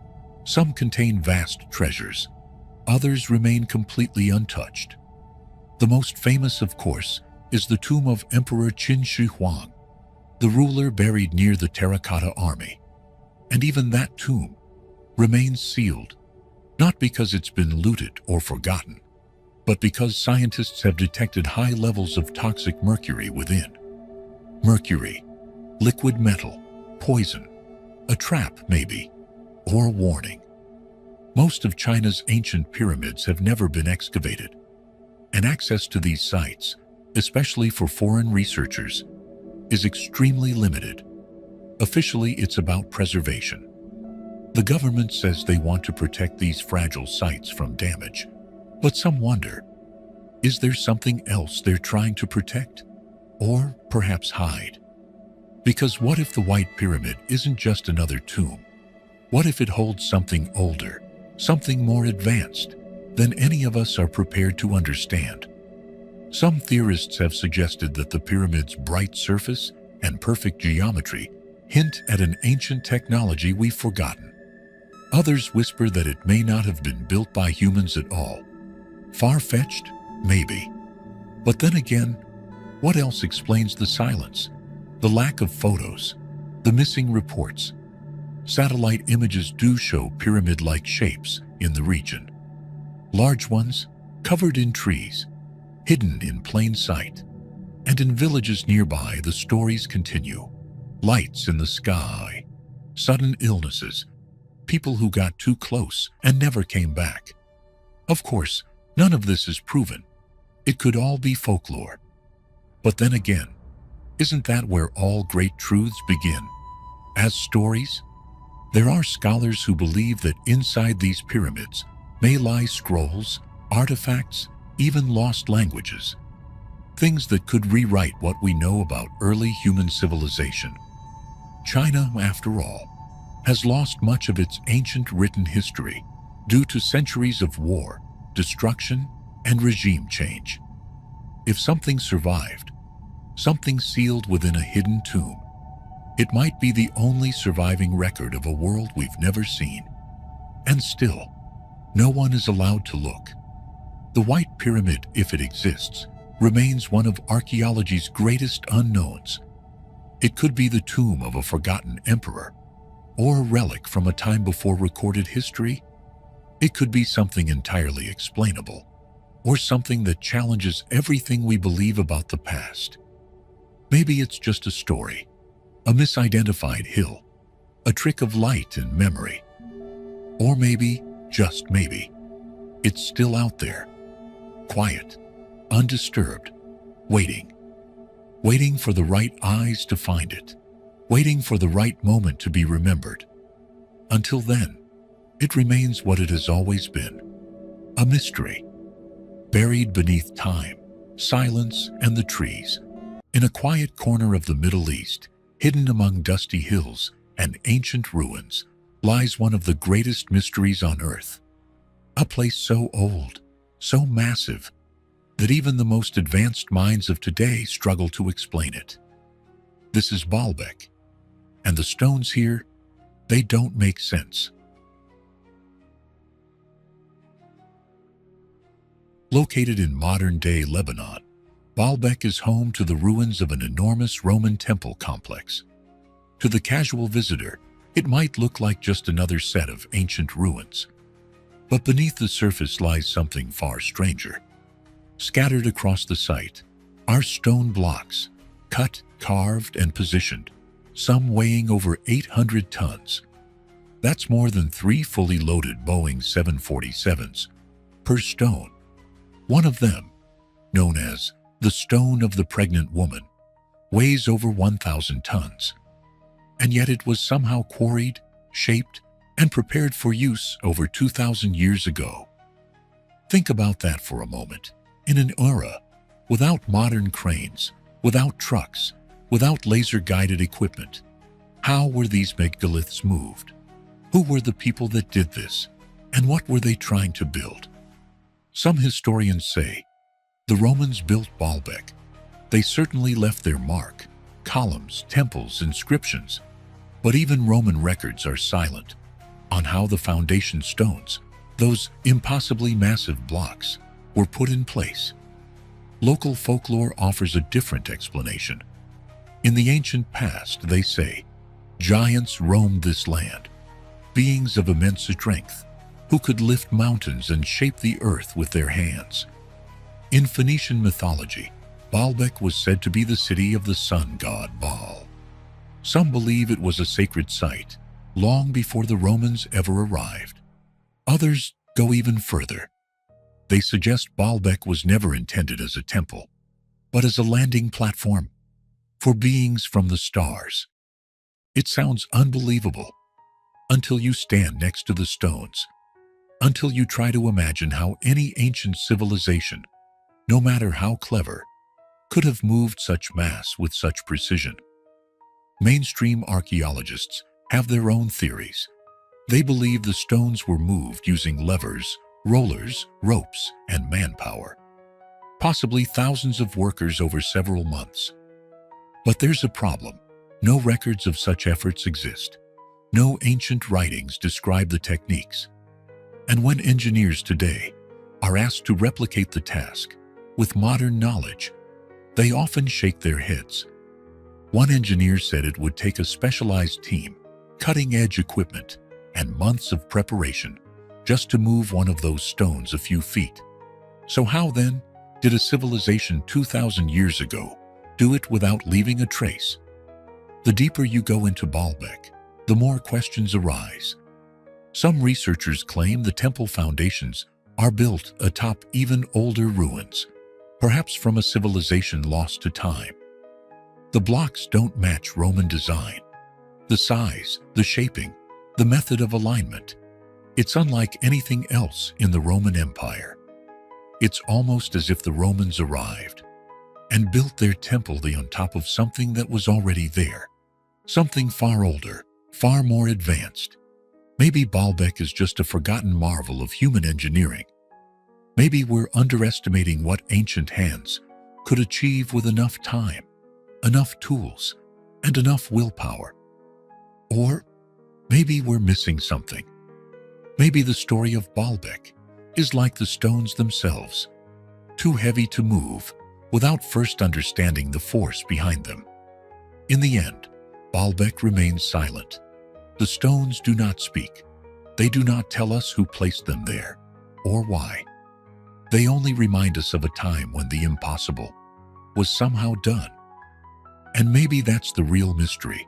Some contain vast treasures. Others remain completely untouched. The most famous, of course, is the tomb of Emperor Qin Shi Huang, the ruler buried near the Terracotta Army. And even that tomb remains sealed, not because it's been looted or forgotten, but because scientists have detected high levels of toxic mercury within. Mercury, liquid metal, poison, a trap maybe, or a warning. Most of China's ancient pyramids have never been excavated, and access to these sites, especially for foreign researchers, is extremely limited. Officially, it's about preservation. The government says they want to protect these fragile sites from damage, but some wonder, is there something else they're trying to protect? Or perhaps hide? Because what if the White Pyramid isn't just another tomb? What if it holds something older, something more advanced than any of us are prepared to understand? Some theorists have suggested that the pyramid's bright surface and perfect geometry hint at an ancient technology we've forgotten. Others whisper that it may not have been built by humans at all. Far-fetched? Maybe. But then again, what else explains the silence? The lack of photos, the missing reports. Satellite images do show pyramid-like shapes in the region. Large ones, covered in trees, hidden in plain sight. And in villages nearby, the stories continue. Lights in the sky, sudden illnesses, people who got too close and never came back. Of course, none of this is proven. It could all be folklore. But then again, isn't that where all great truths begin? As stories? There are scholars who believe that inside these pyramids may lie scrolls, artifacts, even lost languages. Things that could rewrite what we know about early human civilization. China, after all, has lost much of its ancient written history due to centuries of war, destruction, and regime change. If something survived, something sealed within a hidden tomb, it might be the only surviving record of a world we've never seen. And still, no one is allowed to look. The White Pyramid, if it exists, remains one of archaeology's greatest unknowns. It could be the tomb of a forgotten emperor, or a relic from a time before recorded history. It could be something entirely explainable, or something that challenges everything we believe about the past. Maybe it's just a story, a misidentified hill, a trick of light and memory. Or maybe, just maybe, it's still out there, quiet, undisturbed, waiting for the right eyes to find it, waiting for the right moment to be remembered. Until then, it remains what it has always been, a mystery, buried beneath time, silence, and the trees. In a quiet corner of the Middle East, hidden among dusty hills and ancient ruins, lies one of the greatest mysteries on earth. A place so old, so massive, that even the most advanced minds of today struggle to explain it. This is Baalbek, and the stones here, they don't make sense. Located in modern-day Lebanon, Baalbek is home to the ruins of an enormous Roman temple complex. To the casual visitor, it might look like just another set of ancient ruins. But beneath the surface lies something far stranger. Scattered across the site are stone blocks, cut, carved, and positioned, some weighing over 800 tons. That's more than 3 fully loaded Boeing 747s per stone. One of them, known as the Stone of the Pregnant Woman, weighs over 1,000 tons. And yet it was somehow quarried, shaped, and prepared for use over 2,000 years ago. Think about that for a moment. In an era without modern cranes, without trucks, without laser-guided equipment, how were these megaliths moved? Who were the people that did this? And what were they trying to build? Some historians say the Romans built Baalbek. They certainly left their mark, columns, temples, inscriptions. But even Roman records are silent on how the foundation stones, those impossibly massive blocks, were put in place. Local folklore offers a different explanation. In the ancient past, they say, giants roamed this land, beings of immense strength, who could lift mountains and shape the earth with their hands. In Phoenician mythology, Baalbek was said to be the city of the sun god Baal. Some believe it was a sacred site, long before the Romans ever arrived. Others go even further. They suggest Baalbek was never intended as a temple, but as a landing platform for beings from the stars. It sounds unbelievable until you stand next to the stones, until you try to imagine how any ancient civilization, no matter how clever, could have moved such mass with such precision. Mainstream archaeologists have their own theories. They believe the stones were moved using levers, rollers, ropes, and manpower, possibly thousands of workers over several months. But there's a problem. No records of such efforts exist. No ancient writings describe the techniques. And when engineers today are asked to replicate the task with modern knowledge, they often shake their heads. One engineer said it would take a specialized team, cutting-edge equipment, and months of preparation just to move one of those stones a few feet. So how then did a civilization 2,000 years ago do it without leaving a trace? The deeper you go into Baalbek, the more questions arise. Some researchers claim the temple foundations are built atop even older ruins, perhaps from a civilization lost to time. The blocks don't match Roman design. The size, the shaping, the method of alignment. It's unlike anything else in the Roman Empire. It's almost as if the Romans arrived and built their temple on top of something that was already there. Something far older, far more advanced. Maybe Baalbek is just a forgotten marvel of human engineering. Maybe we're underestimating what ancient hands could achieve with enough time, enough tools, and enough willpower. Or maybe we're missing something. Maybe the story of Baalbek is like the stones themselves, too heavy to move without first understanding the force behind them. In the end, Baalbek remains silent. The stones do not speak. They do not tell us who placed them there or why. They only remind us of a time when the impossible was somehow done. And maybe that's the real mystery.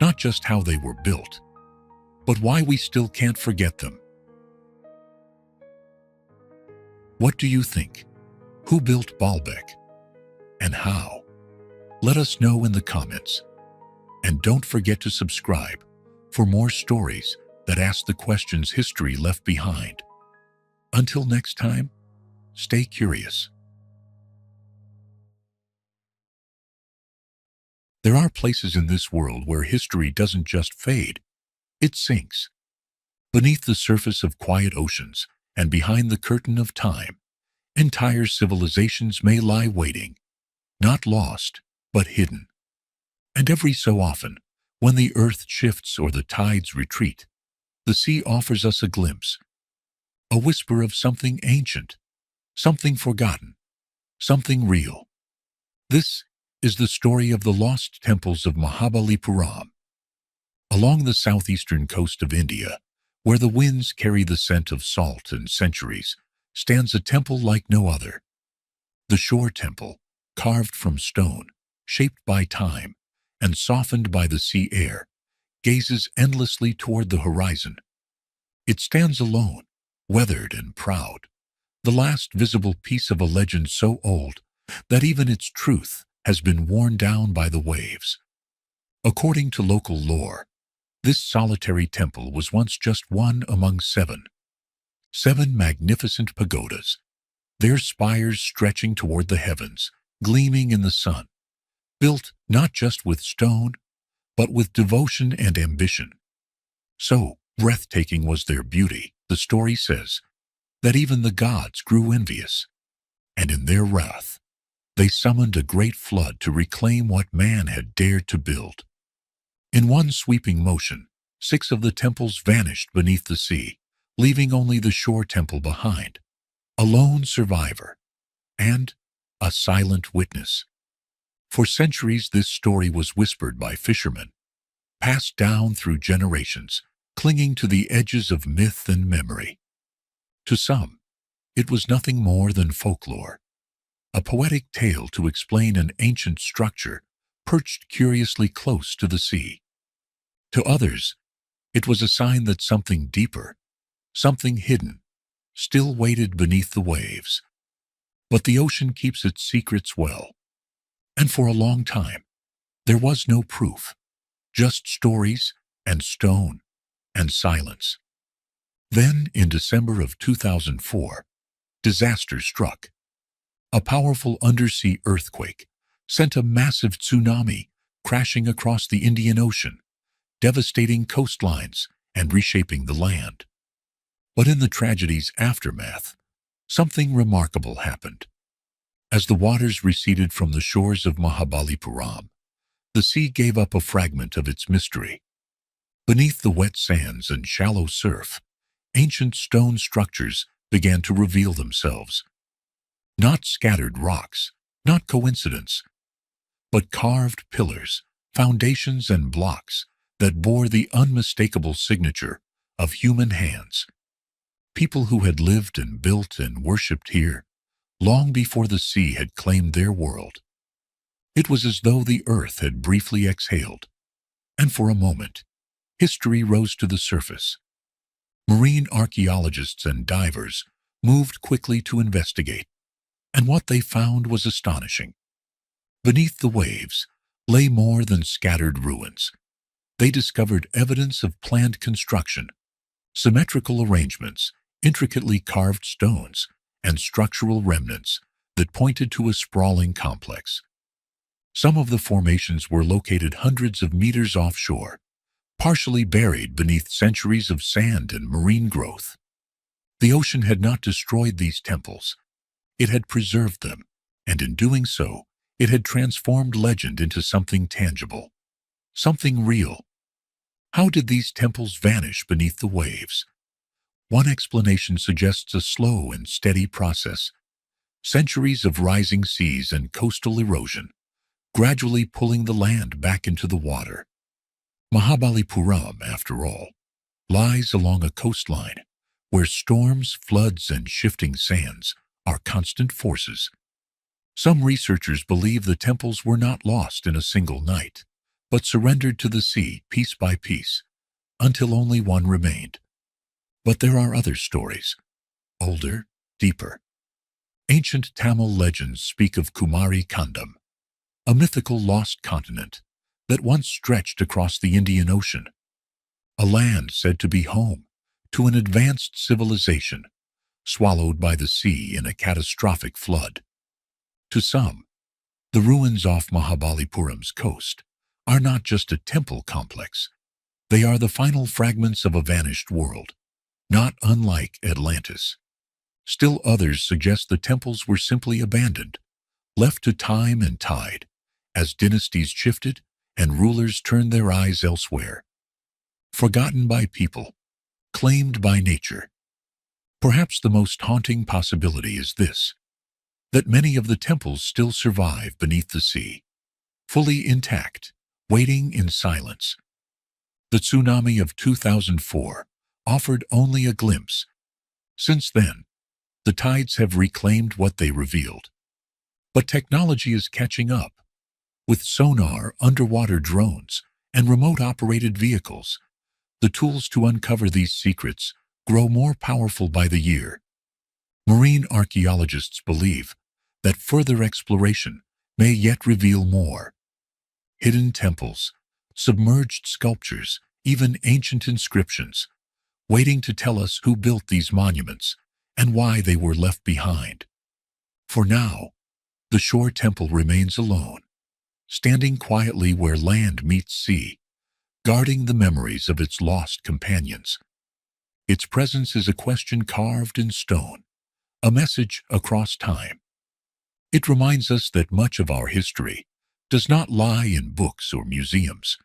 Not just how they were built, but why we still can't forget them. What do you think? Who built Baalbek? And how? Let us know in the comments. And don't forget to subscribe for more stories that ask the questions history left behind. Until next time, stay curious. There are places in this world where history doesn't just fade, it sinks. Beneath the surface of quiet oceans and behind the curtain of time, entire civilizations may lie waiting, not lost, but hidden. And every so often, when the earth shifts or the tides retreat, the sea offers us a glimpse, a whisper of something ancient, something forgotten, something real. This is the story of the lost temples of Mahabalipuram. Along the southeastern coast of India, where the winds carry the scent of salt and centuries, stands a temple like no other. The Shore Temple, carved from stone, shaped by time, and softened by the sea air, gazes endlessly toward the horizon. It stands alone, weathered and proud, the last visible piece of a legend so old that even its truth has been worn down by the waves. According to local lore, this solitary temple was once just one among seven magnificent pagodas, their spires stretching toward the heavens, gleaming in the sun, built not just with stone, but with devotion and ambition. So breathtaking was their beauty, the story says, that even the gods grew envious, and in their wrath, they summoned a great flood to reclaim what man had dared to build. In one sweeping motion, 6 of the temples vanished beneath the sea, leaving only the Shore Temple behind, a lone survivor. And a silent witness. For centuries, this story was whispered by fishermen, passed down through generations, clinging to the edges of myth and memory. To some, it was nothing more than folklore, a poetic tale to explain an ancient structure perched curiously close to the sea. To others, it was a sign that something deeper, something hidden, still waited beneath the waves. But the ocean keeps its secrets well, and for a long time, there was no proof, just stories and stone and silence. Then, in December of 2004, disaster struck. A powerful undersea earthquake sent a massive tsunami crashing across the Indian Ocean, devastating coastlines and reshaping the land. But in the tragedy's aftermath, something remarkable happened. As the waters receded from the shores of Mahabalipuram, the sea gave up a fragment of its mystery. Beneath the wet sands and shallow surf, ancient stone structures began to reveal themselves. Not scattered rocks, not coincidence, but carved pillars, foundations, and blocks that bore the unmistakable signature of human hands. People who had lived and built and worshipped here long before the sea had claimed their world. It was as though the earth had briefly exhaled, and for a moment, history rose to the surface. Marine archaeologists and divers moved quickly to investigate, and what they found was astonishing. Beneath the waves lay more than scattered ruins. They discovered evidence of planned construction, symmetrical arrangements, intricately carved stones, and structural remnants that pointed to a sprawling complex. Some of the formations were located hundreds of meters offshore, partially buried beneath centuries of sand and marine growth. The ocean had not destroyed these temples. It had preserved them, and in doing so, it had transformed legend into something tangible, something real. How did these temples vanish beneath the waves? One explanation suggests a slow and steady process, centuries of rising seas and coastal erosion, gradually pulling the land back into the water. Mahabalipuram, after all, lies along a coastline where storms, floods, and shifting sands are constant forces. Some researchers believe the temples were not lost in a single night, but surrendered to the sea piece by piece, until only one remained. But there are other stories, older, deeper. Ancient Tamil legends speak of Kumari Kandam, a mythical lost continent that once stretched across the Indian Ocean, a land said to be home to an advanced civilization swallowed by the sea in a catastrophic flood. To some, the ruins off Mahabalipuram's coast are not just a temple complex. They are the final fragments of a vanished world, not unlike Atlantis. Still others suggest the temples were simply abandoned, left to time and tide, as dynasties shifted and rulers turned their eyes elsewhere. Forgotten by people, claimed by nature. Perhaps the most haunting possibility is this, that many of the temples still survive beneath the sea, fully intact, waiting in silence. The tsunami of 2004 offered only a glimpse. Since then, the tides have reclaimed what they revealed. But technology is catching up. With sonar, underwater drones, and remote-operated vehicles, the tools to uncover these secrets grow more powerful by the year. Marine archaeologists believe that further exploration may yet reveal more. Hidden temples, submerged sculptures, even ancient inscriptions, waiting to tell us who built these monuments and why they were left behind. For now, the shore temple remains alone, standing quietly where land meets sea, guarding the memories of its lost companions. Its presence is a question carved in stone, a message across time. It reminds us that much of our history does not lie in books or museums,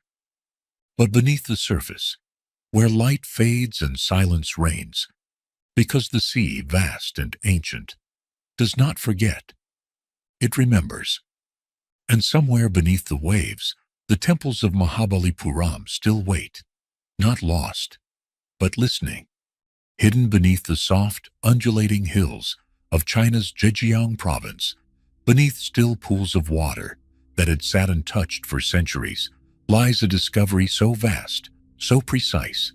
but beneath the surface, where light fades and silence reigns, because the sea, vast and ancient, does not forget. it remembers. And somewhere beneath the waves, the temples of Mahabalipuram still wait, not lost, but listening, hidden beneath the soft, undulating hills of China's Zhejiang province, beneath still pools of water that had sat untouched for centuries, lies a discovery so vast, so precise,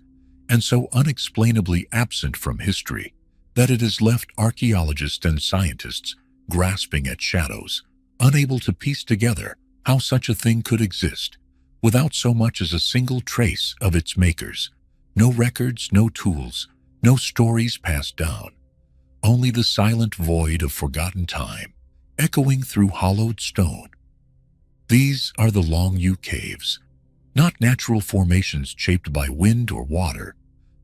and so unexplainably absent from history that it has left archaeologists and scientists grasping at shadows, unable to piece together how such a thing could exist without so much as a single trace of its makers. No records, no tools, no stories passed down, only the silent void of forgotten time, echoing through hollowed stone. These are the Longyu Caves, not natural formations shaped by wind or water,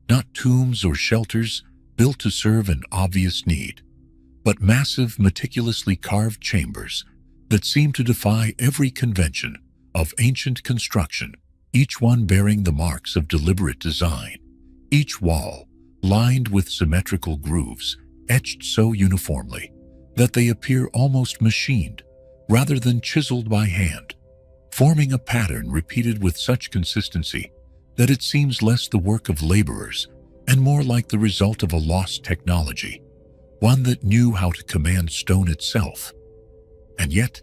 not tombs or shelters built to serve an obvious need, but massive, meticulously carved chambers that seem to defy every convention of ancient construction, each one bearing the marks of deliberate design, each wall lined with symmetrical grooves etched so uniformly that they appear almost machined rather than chiseled by hand, forming a pattern repeated with such consistency that it seems less the work of laborers and more like the result of a lost technology, one that knew how to command stone itself. And yet,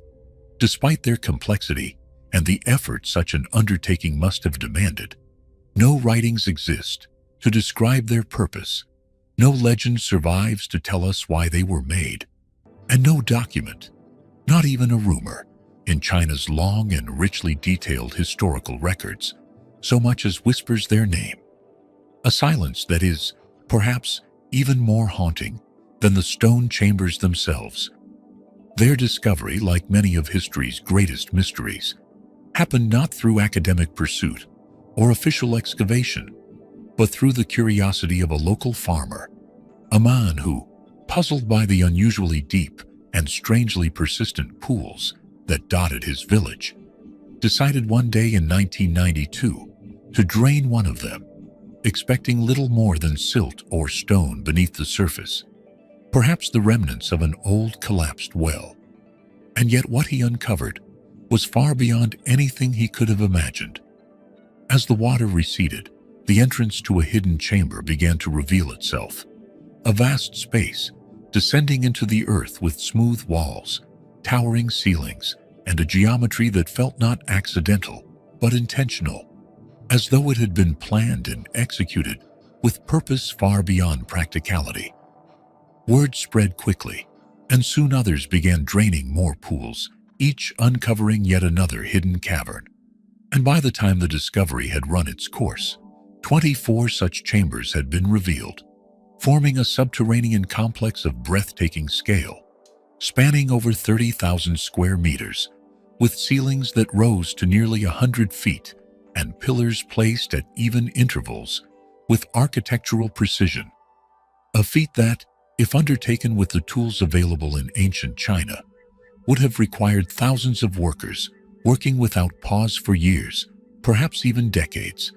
despite their complexity and the effort such an undertaking must have demanded, no writings exist to describe their purpose, no legend survives to tell us why they were made, and no document, not even a rumor, in China's long and richly detailed historical records, so much as whispers their name. A silence that is, perhaps, even more haunting than the stone chambers themselves. Their discovery, like many of history's greatest mysteries, happened not through academic pursuit or official excavation, but through the curiosity of a local farmer, a man who, puzzled by the unusually deep and strangely persistent pools that dotted his village, decided one day in 1992 to drain one of them, expecting little more than silt or stone beneath the surface, perhaps the remnants of an old collapsed well. And yet what he uncovered was far beyond anything he could have imagined. As the water receded, the entrance to a hidden chamber began to reveal itself, a vast space descending into the earth with smooth walls, towering ceilings, and a geometry that felt not accidental, but intentional, as though it had been planned and executed with purpose far beyond practicality. Word spread quickly, and soon others began draining more pools, each uncovering yet another hidden cavern. And by the time the discovery had run its course, 24 such chambers had been revealed, forming a subterranean complex of breathtaking scale, spanning over 30,000 square meters, with ceilings that rose to nearly 100 feet and pillars placed at even intervals with architectural precision. A feat that, if undertaken with the tools available in ancient China, would have required thousands of workers working without pause for years, perhaps even decades.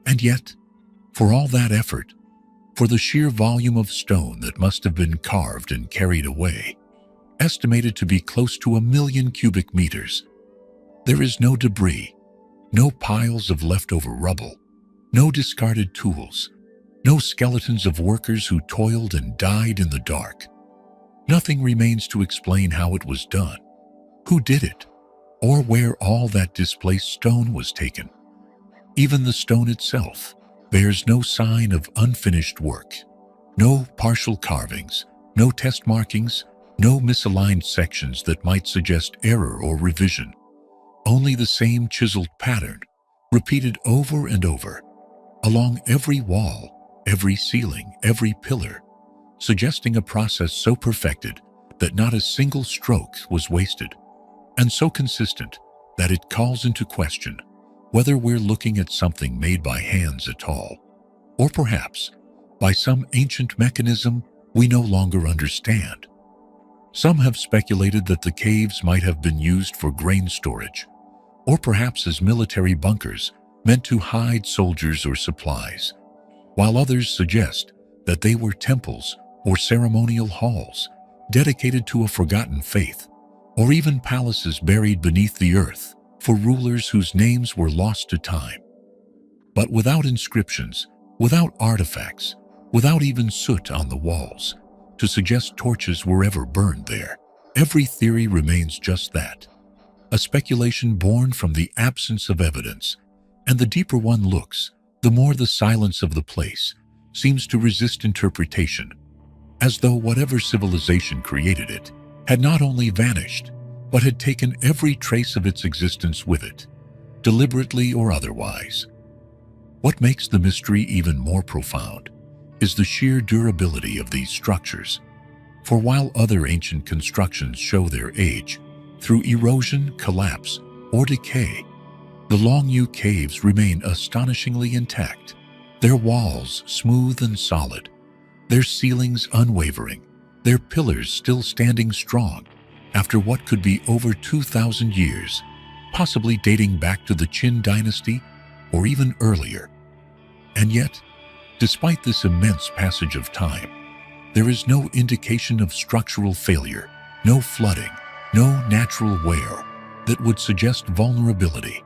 And yet, for all that effort, for the sheer volume of stone that must have been carved and carried away, estimated to be close to 1 million cubic meters, there is no debris, no piles of leftover rubble, no discarded tools, no skeletons of workers who toiled and died in the dark. Nothing remains to explain how it was done, who did it, or where all that displaced stone was taken. Even the stone itself bears no sign of unfinished work, no partial carvings, no test markings, no misaligned sections that might suggest error or revision. Only the same chiseled pattern, repeated over and over, along every wall, every ceiling, every pillar, suggesting a process so perfected that not a single stroke was wasted, and so consistent that it calls into question whether we're looking at something made by hands at all, or perhaps by some ancient mechanism we no longer understand. Some have speculated that the caves might have been used for grain storage, or perhaps as military bunkers meant to hide soldiers or supplies, while others suggest that they were temples or ceremonial halls dedicated to a forgotten faith, or even palaces buried beneath the earth for rulers whose names were lost to time. But without inscriptions, without artifacts, without even soot on the walls to suggest torches were ever burned there, every theory remains just that, a speculation born from the absence of evidence. And the deeper one looks, the more the silence of the place seems to resist interpretation, as though whatever civilization created it had not only vanished, but had taken every trace of its existence with it, deliberately or otherwise. What makes the mystery even more profound is the sheer durability of these structures. For while other ancient constructions show their age through erosion, collapse, or decay, the Longyou caves remain astonishingly intact, their walls smooth and solid, their ceilings unwavering, their pillars still standing strong after what could be over 2,000 years, possibly dating back to the Qin dynasty or even earlier. And yet, despite this immense passage of time, there is no indication of structural failure, no flooding, no natural wear that would suggest vulnerability,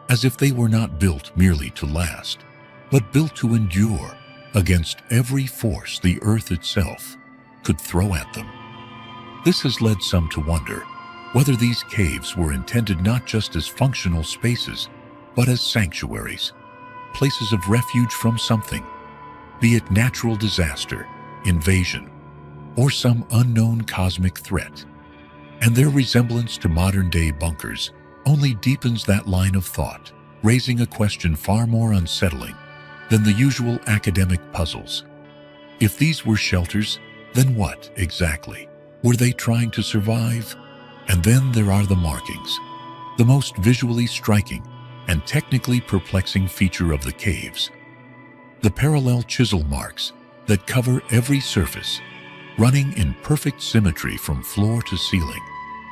as if they were not built merely to last, but built to endure against every force the earth itself could throw at them. This has led some to wonder whether these caves were intended not just as functional spaces, but as sanctuaries, places of refuge from something, be it natural disaster, invasion, or some unknown cosmic threat. And their resemblance to modern-day bunkers only deepens that line of thought, raising a question far more unsettling than the usual academic puzzles. If these were shelters, then what, exactly, were they trying to survive? And then there are the markings, the most visually striking and technically perplexing feature of the caves. The parallel chisel marks that cover every surface, running in perfect symmetry from floor to ceiling,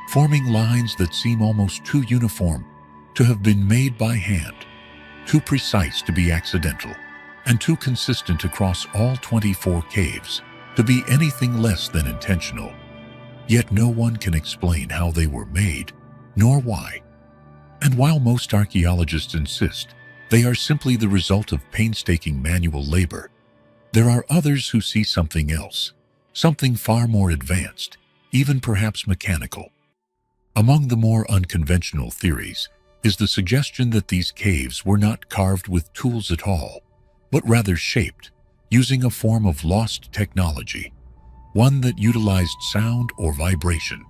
forming lines that seem almost too uniform to have been made by hand, too precise to be accidental, and too consistent across all 24 caves to be anything less than intentional. Yet no one can explain how they were made, nor why. And while most archaeologists insist they are simply the result of painstaking manual labor, there are others who see something else, something far more advanced, even perhaps mechanical. Among the more unconventional theories is the suggestion that these caves were not carved with tools at all, but rather shaped using a form of lost technology, one that utilized sound or vibration,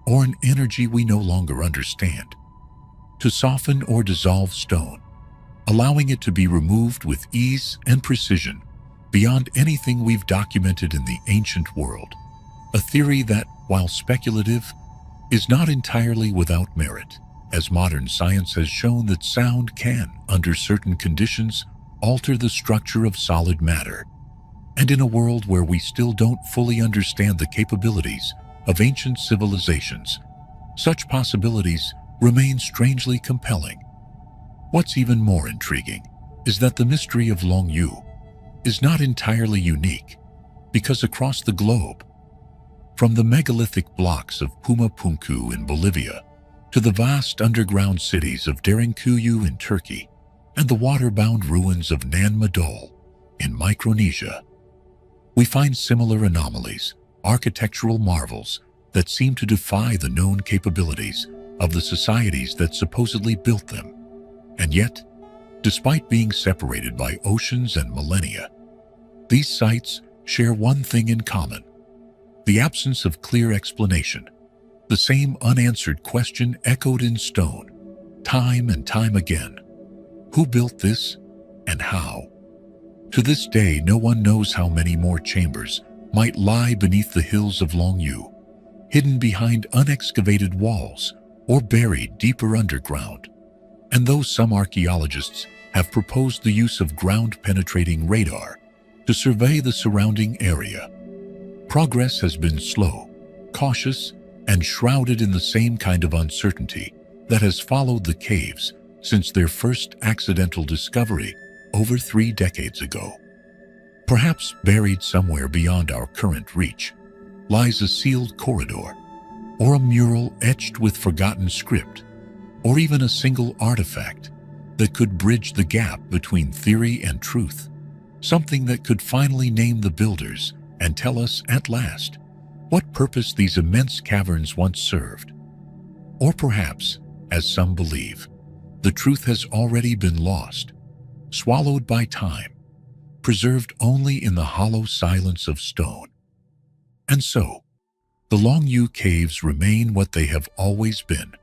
or an energy we no longer understand, to soften or dissolve stone, allowing it to be removed with ease and precision beyond anything we've documented in the ancient world. A theory that, while speculative, is not entirely without merit, as modern science has shown that sound can, under certain conditions, alter the structure of solid matter. And in a world where we still don't fully understand the capabilities of ancient civilizations, such possibilities remain strangely compelling. What's even more intriguing is that the mystery of Longyou is not entirely unique, because across the globe, from the megalithic blocks of Pumapunku in Bolivia to the vast underground cities of Derinkuyu in Turkey and the water-bound ruins of Nan Madol in Micronesia, we find similar anomalies, architectural marvels that seem to defy the known capabilities of the societies that supposedly built them. And yet, despite being separated by oceans and millennia, these sites share one thing in common: the absence of clear explanation. The same unanswered question echoed in stone, time and time again. Who built this, and how? To this day, no one knows how many more chambers might lie beneath the hills of Longyou, hidden behind unexcavated walls or buried deeper underground. And though some archaeologists have proposed the use of ground-penetrating radar to survey the surrounding area, progress has been slow, cautious, and shrouded in the same kind of uncertainty that has followed the caves since their first accidental discovery over 3 decades ago. Perhaps buried somewhere beyond our current reach lies a sealed corridor, or a mural etched with forgotten script, or even a single artifact that could bridge the gap between theory and truth, something that could finally name the builders and tell us at last what purpose these immense caverns once served. Or perhaps, as some believe, the truth has already been lost, swallowed by time, preserved only in the hollow silence of stone. And so, the Longyou Caves remain what they have always been,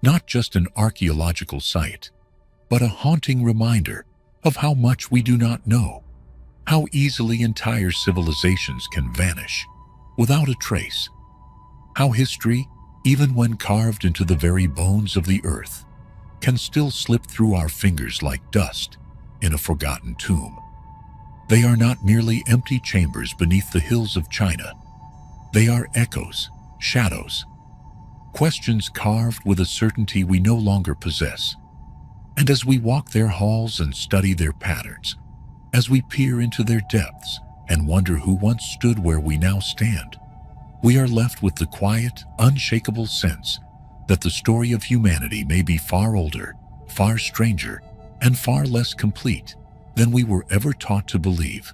not just an archaeological site, but a haunting reminder of how much we do not know, how easily entire civilizations can vanish without a trace, how history, even when carved into the very bones of the earth, can still slip through our fingers like dust in a forgotten tomb. They are not merely empty chambers beneath the hills of China. They are echoes, shadows, questions carved with a certainty we no longer possess. And as we walk their halls and study their patterns, as we peer into their depths and wonder who once stood where we now stand, we are left with the quiet, unshakable sense that the story of humanity may be far older, far stranger, and far less complete than we were ever taught to believe.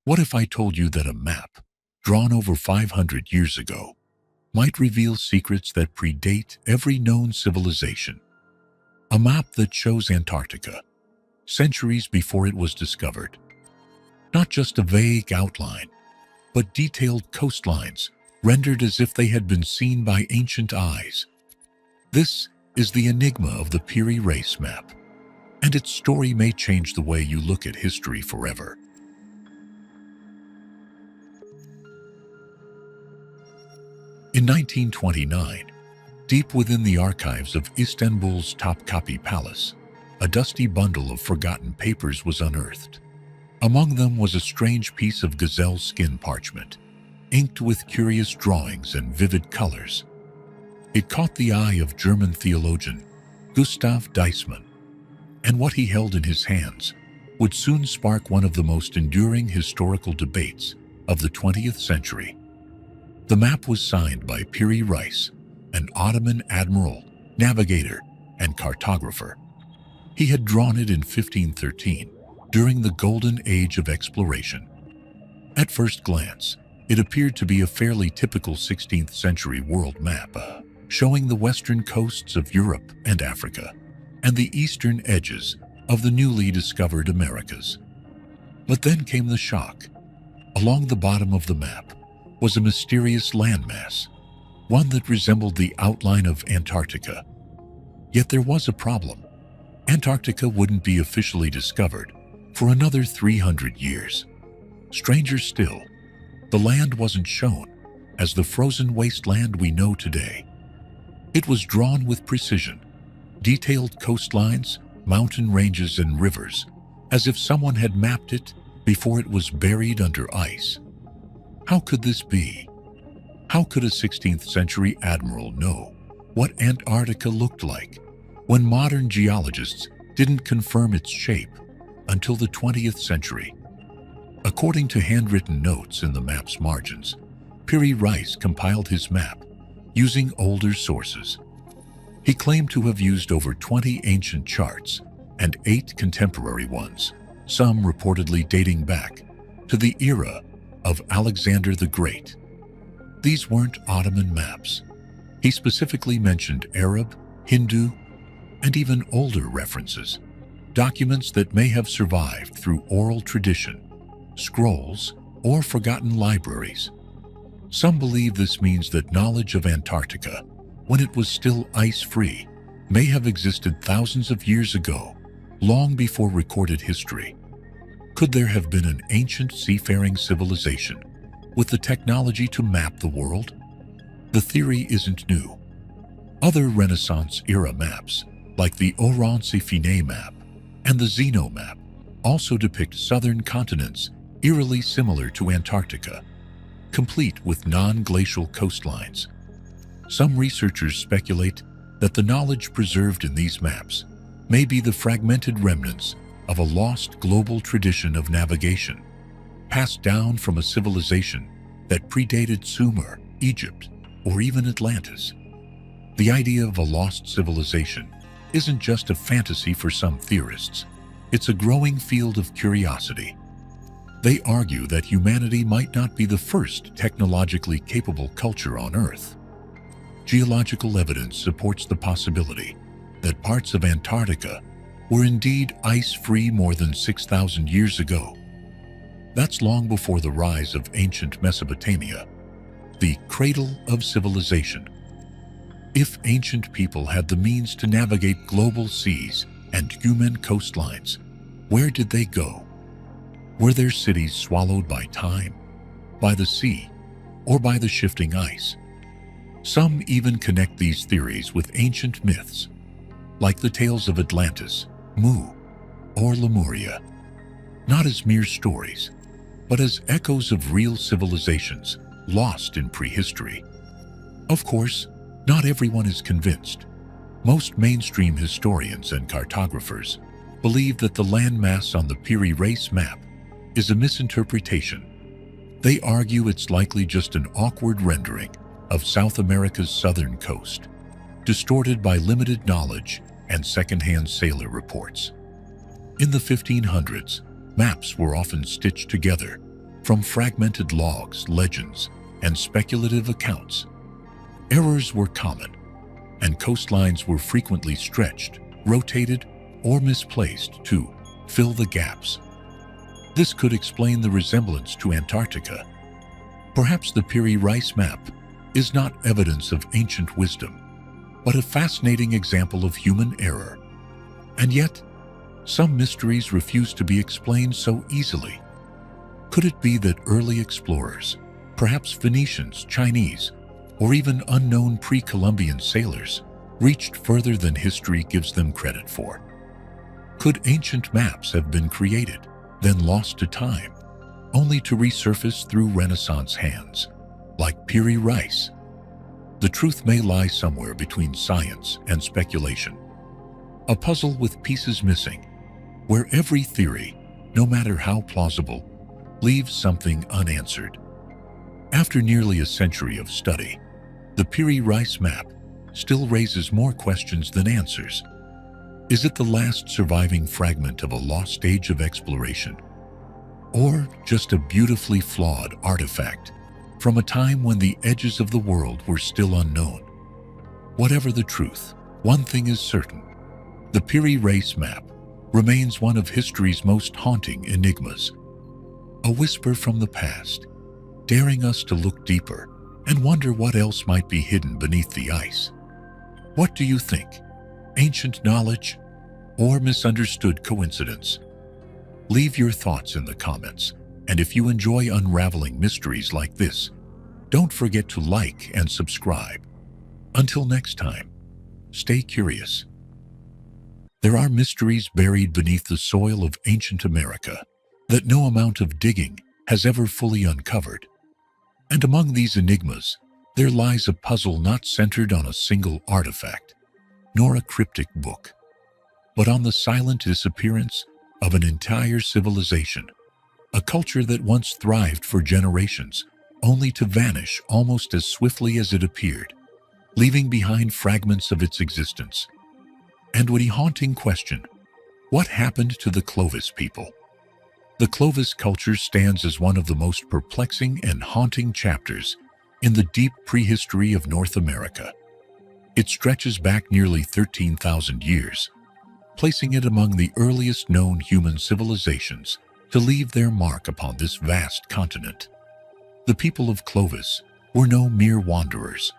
What if I told you that a map, drawn over 500 years ago, might reveal secrets that predate every known civilization? A map that shows Antarctica, centuries before it was discovered. Not just a vague outline, but detailed coastlines rendered as if they had been seen by ancient eyes. This is the enigma of the Piri Reis map, and its story may change the way you look at history forever. In 1929, deep within the archives of Istanbul's Topkapi Palace, a dusty bundle of forgotten papers was unearthed. Among them was a strange piece of gazelle skin parchment, inked with curious drawings and vivid colors. It caught the eye of German theologian Gustav Deissmann, and what he held in his hands would soon spark one of the most enduring historical debates of the 20th century. The map was signed by Piri Reis, an Ottoman admiral, navigator, and cartographer. He had drawn it in 1513, during the golden age of exploration. At first glance, it appeared to be a fairly typical 16th century world map, showing the western coasts of Europe and Africa, and the eastern edges of the newly discovered Americas. But then came the shock. Along the bottom of the map was a mysterious landmass, one that resembled the outline of Antarctica. Yet there was a problem. Antarctica wouldn't be officially discovered for another 300 years. Stranger still, the land wasn't shown as the frozen wasteland we know today. It was drawn with precision, detailed coastlines, mountain ranges, and rivers, as if someone had mapped it before it was buried under ice. How could this be? How could a 16th century admiral know what Antarctica looked like when modern geologists didn't confirm its shape until the 20th century? According to handwritten notes in the map's margins, Piri Reis compiled his map using older sources. He claimed to have used over 20 ancient charts and 8 contemporary ones, some reportedly dating back to the era of Alexander the Great. These weren't Ottoman maps. He specifically mentioned Arab, Hindu, and even older references, documents that may have survived through oral tradition, scrolls, or forgotten libraries. Some believe this means that knowledge of Antarctica, when it was still ice-free, may have existed thousands of years ago, long before recorded history. Could there have been an ancient seafaring civilization with the technology to map the world? The theory isn't new. Other Renaissance-era maps, like the Oran-Sifine map and the Zeno map, also depict southern continents eerily similar to Antarctica, complete with non-glacial coastlines. Some researchers speculate that the knowledge preserved in these maps may be the fragmented remnants of a lost global tradition of navigation, passed down from a civilization that predated Sumer, Egypt, or even Atlantis. The idea of a lost civilization isn't just a fantasy for some theorists. It's a growing field of curiosity. They argue that humanity might not be the first technologically capable culture on Earth. Geological evidence supports the possibility that parts of Antarctica were indeed ice-free more than 6,000 years ago. That's long before the rise of ancient Mesopotamia, the cradle of civilization. If ancient people had the means to navigate global seas and human coastlines, where did they go? Were their cities swallowed by time, by the sea, or by the shifting ice? Some even connect these theories with ancient myths, like the tales of Atlantis, Mu, or Lemuria, not as mere stories, but as echoes of real civilizations lost in prehistory. Of course, not everyone is convinced. Most mainstream historians and cartographers believe that the landmass on the Piri Reis map is a misinterpretation. They argue it's likely just an awkward rendering of South America's southern coast, distorted by limited knowledge and secondhand sailor reports. In the 1500s, maps were often stitched together from fragmented logs, legends, and speculative accounts. Errors were common, and coastlines were frequently stretched, rotated, or misplaced to fill the gaps. This could explain the resemblance to Antarctica. Perhaps the Piri Reis map is not evidence of ancient wisdom, but a fascinating example of human error. And yet, some mysteries refuse to be explained so easily. Could it be that early explorers, perhaps Phoenicians, Chinese, or even unknown pre-Columbian sailors, reached further than history gives them credit for? Could ancient maps have been created, then lost to time, only to resurface through Renaissance hands, like Piri Reis? The truth may lie somewhere between science and speculation, a puzzle with pieces missing, where every theory, no matter how plausible, leaves something unanswered. After nearly a century of study, the Piri Reis map still raises more questions than answers. Is it the last surviving fragment of a lost age of exploration? Or just a beautifully flawed artifact from a time when the edges of the world were still unknown? Whatever the truth, one thing is certain: the Piri Reis map remains one of history's most haunting enigmas. A whisper from the past, daring us to look deeper and wonder what else might be hidden beneath the ice. What do you think? Ancient knowledge or misunderstood coincidence? Leave your thoughts in the comments, and if you enjoy unraveling mysteries like this, don't forget to like and subscribe. Until next time, stay curious. There are mysteries buried beneath the soil of ancient America that no amount of digging has ever fully uncovered. And among these enigmas, there lies a puzzle not centered on a single artifact, nor a cryptic book, but on the silent disappearance of an entire civilization, a culture that once thrived for generations, only to vanish almost as swiftly as it appeared, leaving behind fragments of its existence. And a haunting question: what happened to the Clovis people? The Clovis culture stands as one of the most perplexing and haunting chapters in the deep prehistory of North America. It stretches back nearly 13,000 years, placing it among the earliest known human civilizations to leave their mark upon this vast continent. The people of Clovis were no mere wanderers.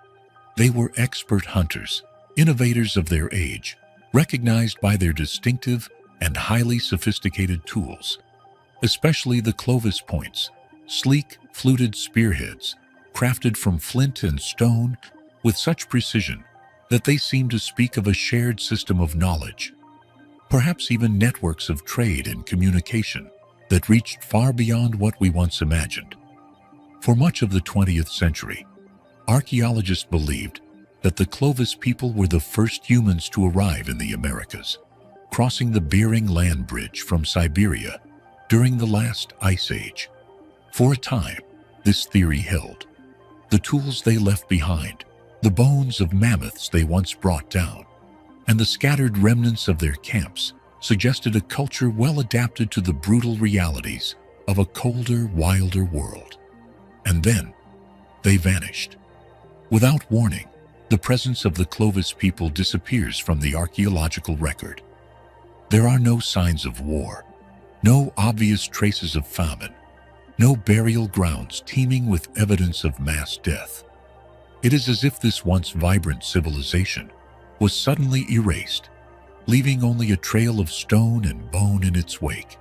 They were expert hunters, innovators of their age, recognized by their distinctive and highly sophisticated tools, especially the Clovis points, sleek, fluted spearheads, crafted from flint and stone with such precision that they seem to speak of a shared system of knowledge, perhaps even networks of trade and communication that reached far beyond what we once imagined. For much of the 20th century, archaeologists believed that the Clovis people were the first humans to arrive in the Americas, crossing the Bering Land Bridge from Siberia during the last ice age. For a time, this theory held. The tools they left behind, the bones of mammoths they once brought down, and the scattered remnants of their camps suggested a culture well adapted to the brutal realities of a colder, wilder world. And then, they vanished. Without warning, the presence of the Clovis people disappears from the archaeological record. There are no signs of war, no obvious traces of famine, no burial grounds teeming with evidence of mass death. It is as if this once vibrant civilization was suddenly erased, leaving only a trail of stone and bone in its wake.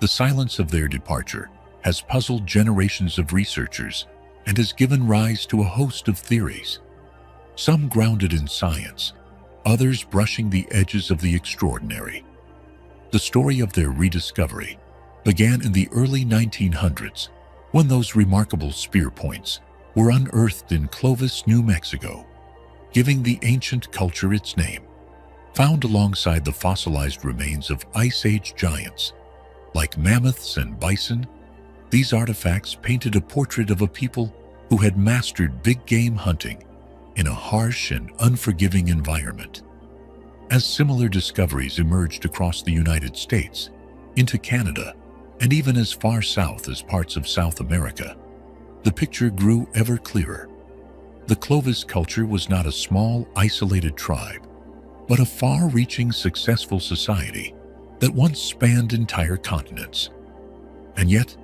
The silence of their departure has puzzled generations of researchers and has given rise to a host of theories, some grounded in science, others brushing the edges of the extraordinary. The story of their rediscovery began in the early 1900s when those remarkable spear points were unearthed in Clovis, New Mexico, giving the ancient culture its name. Found alongside the fossilized remains of Ice Age giants, like mammoths and bison, these artifacts painted a portrait of a people who had mastered big game hunting in a harsh and unforgiving environment. As similar discoveries emerged across the United States, into Canada, and even as far south as parts of South America, the picture grew ever clearer. The Clovis culture was not a small, isolated tribe, but a far-reaching, successful society that once spanned entire continents. And yet,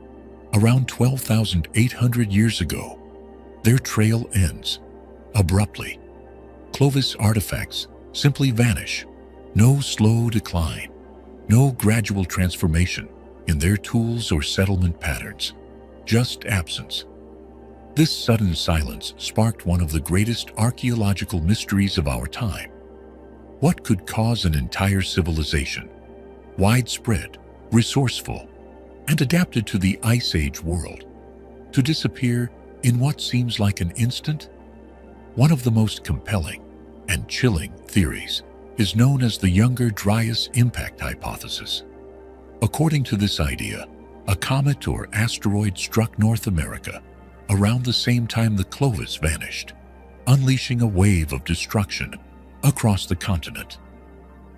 around 12,800 years ago, their trail ends abruptly. Clovis artifacts simply vanish. No slow decline, no gradual transformation in their tools or settlement patterns, just absence. This sudden silence sparked one of the greatest archaeological mysteries of our time. What could cause an entire civilization, widespread, resourceful, and adapted to the Ice Age world, to disappear in what seems like an instant? One of the most compelling and chilling theories is known as the Younger Dryas impact hypothesis. According to this idea, a comet or asteroid struck North America around the same time the Clovis vanished, unleashing a wave of destruction across the continent.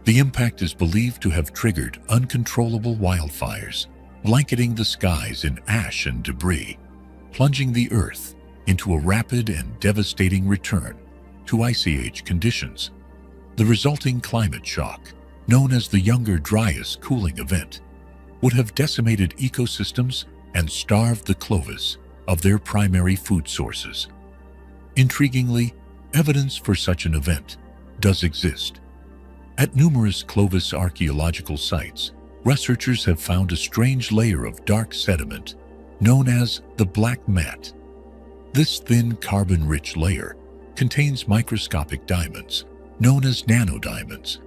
The impact is believed to have triggered uncontrollable wildfires, blanketing the skies in ash and debris, plunging the Earth into a rapid and devastating return to Icy Age conditions. The resulting climate shock, known as the Younger Dryas cooling event, would have decimated ecosystems and starved the Clovis of their primary food sources. Intriguingly, evidence for such an event does exist. At numerous Clovis archaeological sites, researchers have found a strange layer of dark sediment known as the black mat. This thin carbon-rich layer contains microscopic diamonds, known as nanodiamonds,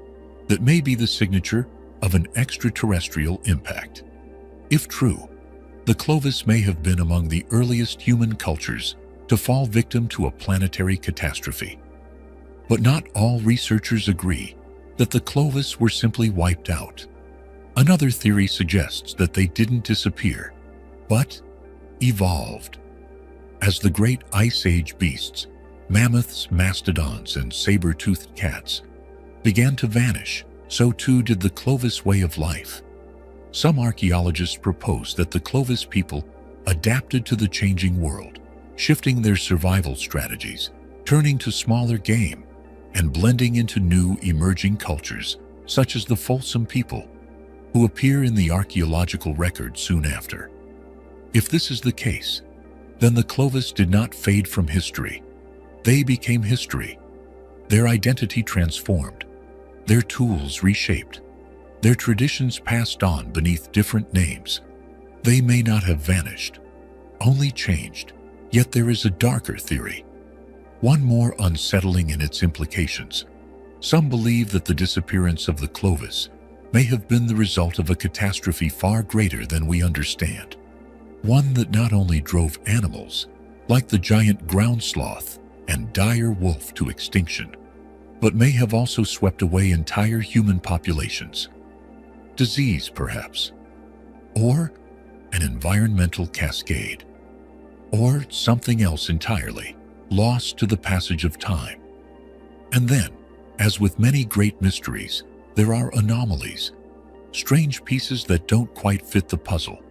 that may be the signature of an extraterrestrial impact. If true, the Clovis may have been among the earliest human cultures to fall victim to a planetary catastrophe. But not all researchers agree that the Clovis were simply wiped out. Another theory suggests that they didn't disappear, but evolved. As the great Ice Age beasts, mammoths, mastodons, and saber-toothed cats, began to vanish, so too did the Clovis way of life. Some archaeologists propose that the Clovis people adapted to the changing world, shifting their survival strategies, turning to smaller game, and blending into new emerging cultures, such as the Folsom people, who appear in the archaeological record soon after. If this is the case, then the Clovis did not fade from history. They became history. Their identity transformed, their tools reshaped, their traditions passed on beneath different names. They may not have vanished, only changed. Yet there is a darker theory, one more unsettling in its implications. Some believe that the disappearance of the Clovis may have been the result of a catastrophe far greater than we understand. One that not only drove animals, like the giant ground sloth and dire wolf, to extinction, but may have also swept away entire human populations. Disease, perhaps, or an environmental cascade. or something else entirely, lost to the passage of time. And then, as with many great mysteries, there are anomalies, strange pieces that don't quite fit the puzzle.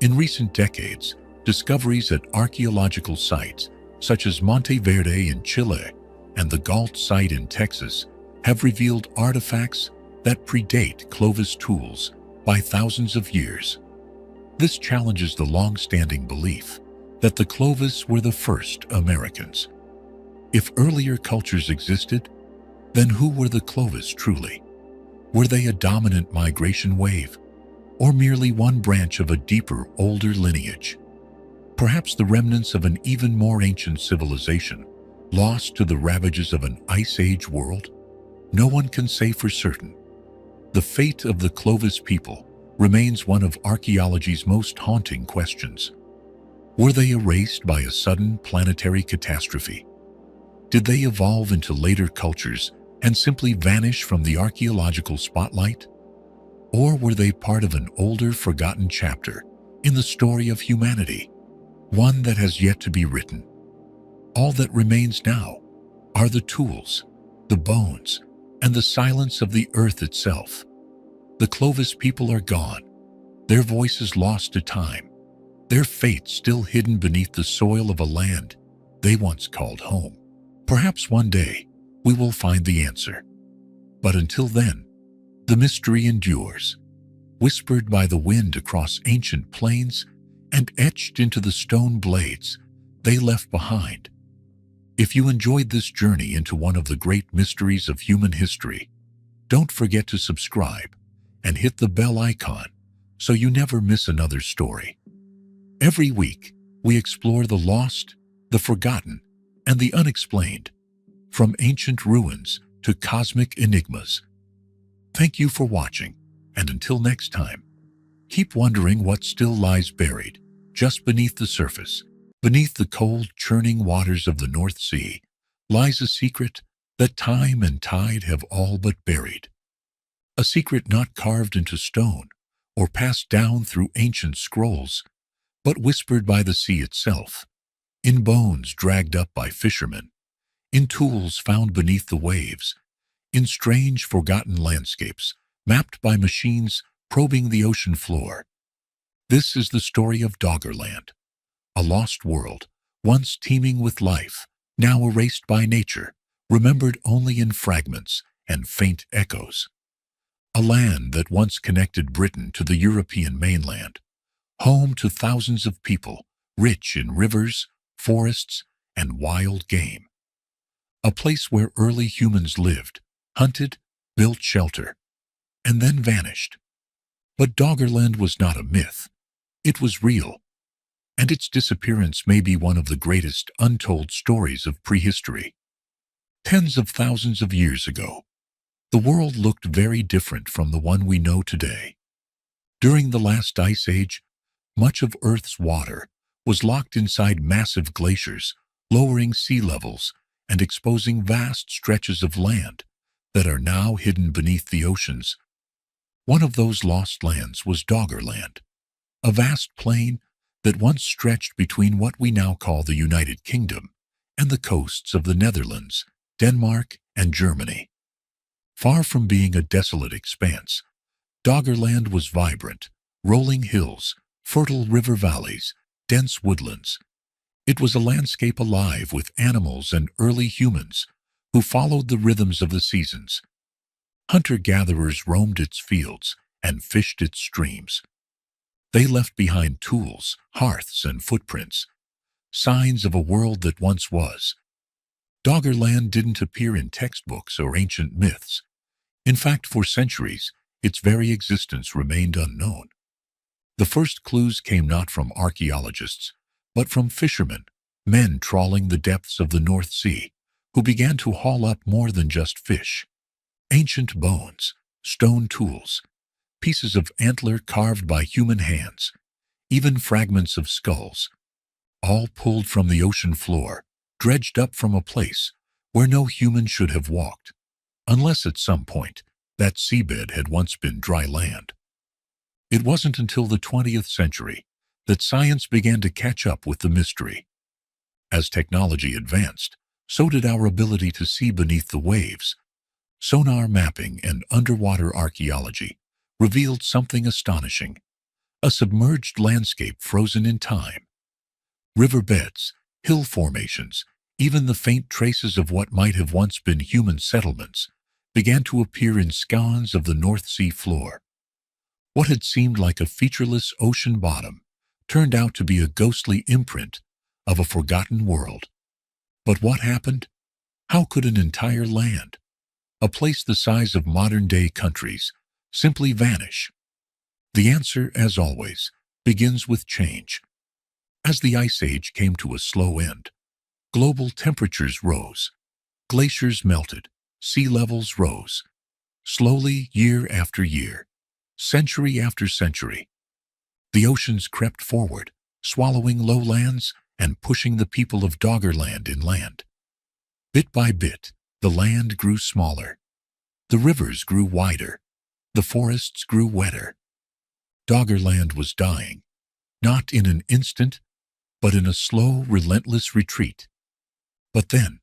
In recent decades, discoveries at archaeological sites such as Monte Verde in Chile and the Galt site in Texas have revealed artifacts that predate Clovis tools by thousands of years. This challenges the long-standing belief that the Clovis were the first Americans. If earlier cultures existed, then who were the Clovis truly? Were they a dominant migration wave, or merely one branch of a deeper, older lineage? Perhaps the remnants of an even more ancient civilization, lost to the ravages of an Ice Age world? No one can say for certain. The fate of the Clovis people remains one of archaeology's most haunting questions. Were they erased by a sudden planetary catastrophe? Did they evolve into later cultures and simply vanish from the archaeological spotlight? Or were they part of an older, forgotten chapter in the story of humanity, one that has yet to be written? All that remains now are the tools, the bones, and the silence of the earth itself. The Clovis people are gone, their voices lost to time, their fate still hidden beneath the soil of a land they once called home. Perhaps one day we will find the answer. But until then, the mystery endures, whispered by the wind across ancient plains and etched into the stone blades they left behind. If you enjoyed this journey into one of the great mysteries of human history, don't forget to subscribe and hit the bell icon so you never miss another story. Every week, we explore the lost, the forgotten, and the unexplained, from ancient ruins to cosmic enigmas. Thank you for watching, and until next time, keep wondering what still lies buried just beneath the surface. Beneath the cold, churning waters of the North Sea lies a secret that time and tide have all but buried. A secret not carved into stone or passed down through ancient scrolls, but whispered by the sea itself, in bones dragged up by fishermen, in tools found beneath the waves, in strange, forgotten landscapes mapped by machines probing the ocean floor. This is the story of Doggerland, a lost world, once teeming with life, now erased by nature, remembered only in fragments and faint echoes. A land that once connected Britain to the European mainland, home to thousands of people, rich in rivers, forests, and wild game. A place where early humans lived, hunted, built shelter, and then vanished. But Doggerland was not a myth. It was real, and its disappearance may be one of the greatest untold stories of prehistory. Tens of thousands of years ago, the world looked very different from the one we know today. During the last ice age, much of Earth's water was locked inside massive glaciers, lowering sea levels and exposing vast stretches of land that are now hidden beneath the oceans. One of those lost lands was Doggerland, a vast plain that once stretched between what we now call the United Kingdom and the coasts of the Netherlands, Denmark, and Germany. Far from being a desolate expanse, Doggerland was vibrant, rolling hills, fertile river valleys, dense woodlands. It was a landscape alive with animals and early humans who followed the rhythms of the seasons. Hunter-gatherers roamed its fields and fished its streams. They left behind tools, hearths, and footprints, signs of a world that once was. Doggerland didn't appear in textbooks or ancient myths. In fact, for centuries, its very existence remained unknown. The first clues came not from archaeologists, but from fishermen, men trawling the depths of the North Sea, who began to haul up more than just fish. Ancient bones, stone tools, pieces of antler carved by human hands, even fragments of skulls, all pulled from the ocean floor, dredged up from a place where no human should have walked, unless at some point that seabed had once been dry land. It wasn't until the 20th century that science began to catch up with the mystery. As technology advanced, so did our ability to see beneath the waves. Sonar mapping and underwater archaeology revealed something astonishing: a submerged landscape frozen in time. Riverbeds, hill formations, even the faint traces of what might have once been human settlements began to appear in scours of the North Sea floor. What had seemed like a featureless ocean bottom turned out to be a ghostly imprint of a forgotten world. But what happened? How could an entire land, a place the size of modern-day countries, simply vanish? The answer, as always, begins with change. As the Ice Age came to a slow end, global temperatures rose, glaciers melted, sea levels rose. Slowly, year after year, century after century, the oceans crept forward, swallowing lowlands and pushing the people of Doggerland inland. Bit by bit, the land grew smaller. The rivers grew wider. The forests grew wetter. Doggerland was dying, not in an instant, but in a slow, relentless retreat. But then,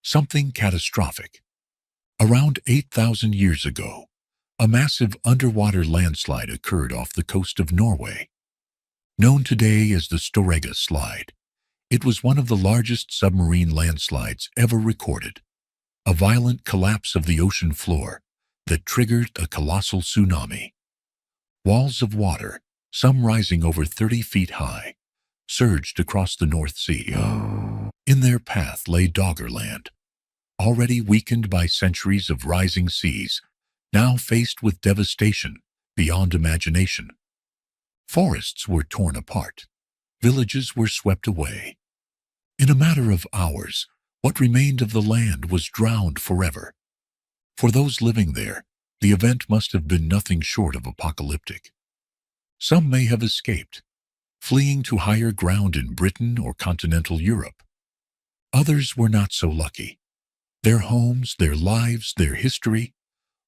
something catastrophic. Around 8,000 years ago, a massive underwater landslide occurred off the coast of Norway. Known today as the Storegga Slide, it was one of the largest submarine landslides ever recorded, a violent collapse of the ocean floor that triggered a colossal tsunami. Walls of water, some rising over 30 feet high, surged across the North Sea. In their path lay Doggerland, already weakened by centuries of rising seas, now faced with devastation beyond imagination. Forests were torn apart. Villages were swept away. In a matter of hours, what remained of the land was drowned forever. For those living there, the event must have been nothing short of apocalyptic. Some may have escaped, fleeing to higher ground in Britain or continental Europe. Others were not so lucky. Their homes, their lives, their history,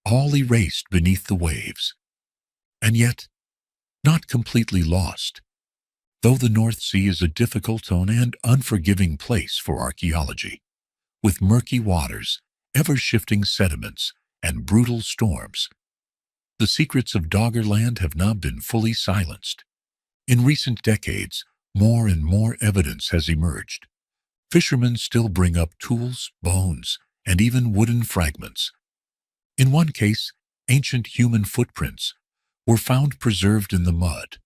all erased beneath the waves. And yet, not completely lost. Though the North Sea is a difficult and unforgiving place for archaeology, with murky waters, ever-shifting sediments, and brutal storms, the secrets of Doggerland have not been fully silenced. In recent decades, more and more evidence has emerged. Fishermen still bring up tools, bones, and even wooden fragments. In one case, ancient human footprints were found preserved in the mud,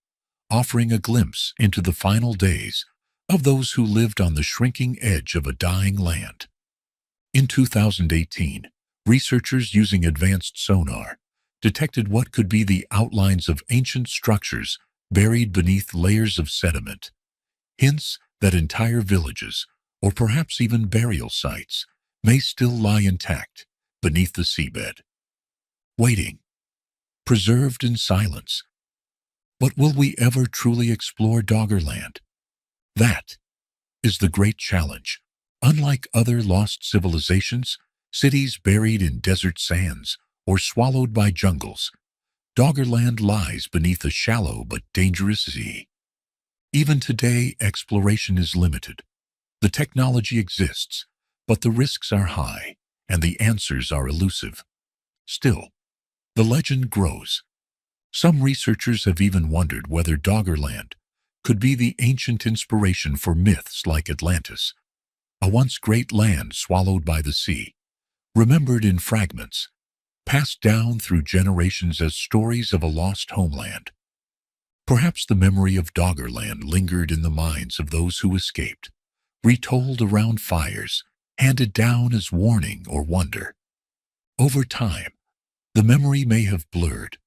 offering a glimpse into the final days of those who lived on the shrinking edge of a dying land. In 2018, researchers using advanced sonar detected what could be the outlines of ancient structures buried beneath layers of sediment, hints that entire villages, or perhaps even burial sites, may still lie intact beneath the seabed, waiting, preserved in silence. But will we ever truly explore Doggerland? That is the great challenge. Unlike other lost civilizations, cities buried in desert sands or swallowed by jungles, Doggerland lies beneath a shallow but dangerous sea. Even today, exploration is limited. The technology exists, but the risks are high, and the answers are elusive. Still, the legend grows. Some researchers have even wondered whether Doggerland could be the ancient inspiration for myths like Atlantis, a once great land swallowed by the sea, remembered in fragments, passed down through generations as stories of a lost homeland. Perhaps the memory of Doggerland lingered in the minds of those who escaped, retold around fires, handed down as warning or wonder. Over time, the memory may have blurred,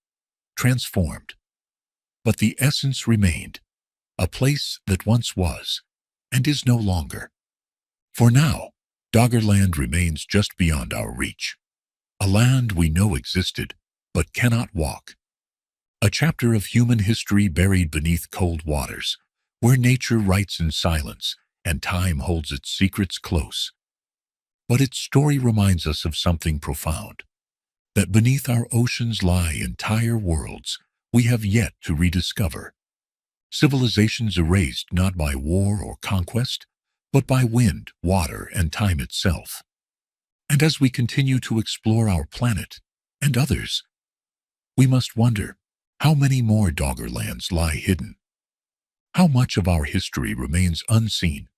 transformed, but the essence remained, a place that once was and is no longer. For now, Doggerland remains just beyond our reach, a land we know existed but cannot walk, a chapter of human history buried beneath cold waters, where nature writes in silence and time holds its secrets close. But its story reminds us of something profound, that beneath our oceans lie entire worlds we have yet to rediscover. civilizations erased not by war or conquest, but by wind, water, and time itself. And as we continue to explore our planet and others, we must wonder how many more Doggerlands lie hidden. How much of our history remains unseen?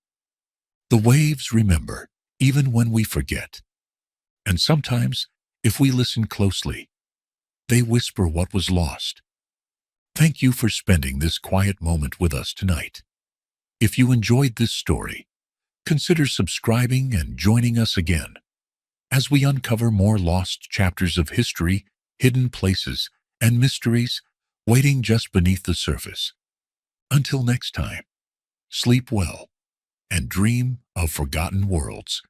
The waves remember, even when we forget. And sometimes, if we listen closely, they whisper what was lost. Thank you for spending this quiet moment with us tonight. If you enjoyed this story, consider subscribing and joining us again as we uncover more lost chapters of history, hidden places, and mysteries waiting just beneath the surface. Until next time, sleep well and dream of forgotten worlds.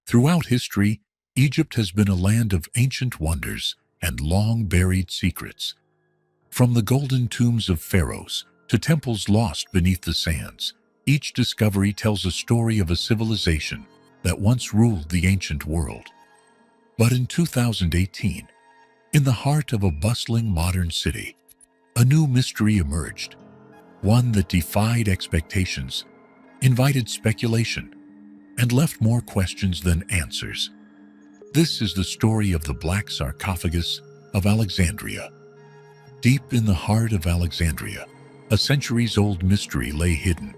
Throughout history, Egypt has been a land of ancient wonders and long-buried secrets. From the golden tombs of pharaohs to temples lost beneath the sands, each discovery tells a story of a civilization that once ruled the ancient world. But in 2018, in the heart of a bustling modern city, a new mystery emerged, one that defied expectations, invited speculation, and left more questions than answers. This is the story of the Black Sarcophagus of Alexandria. Deep in the heart of Alexandria, a centuries-old mystery lay hidden,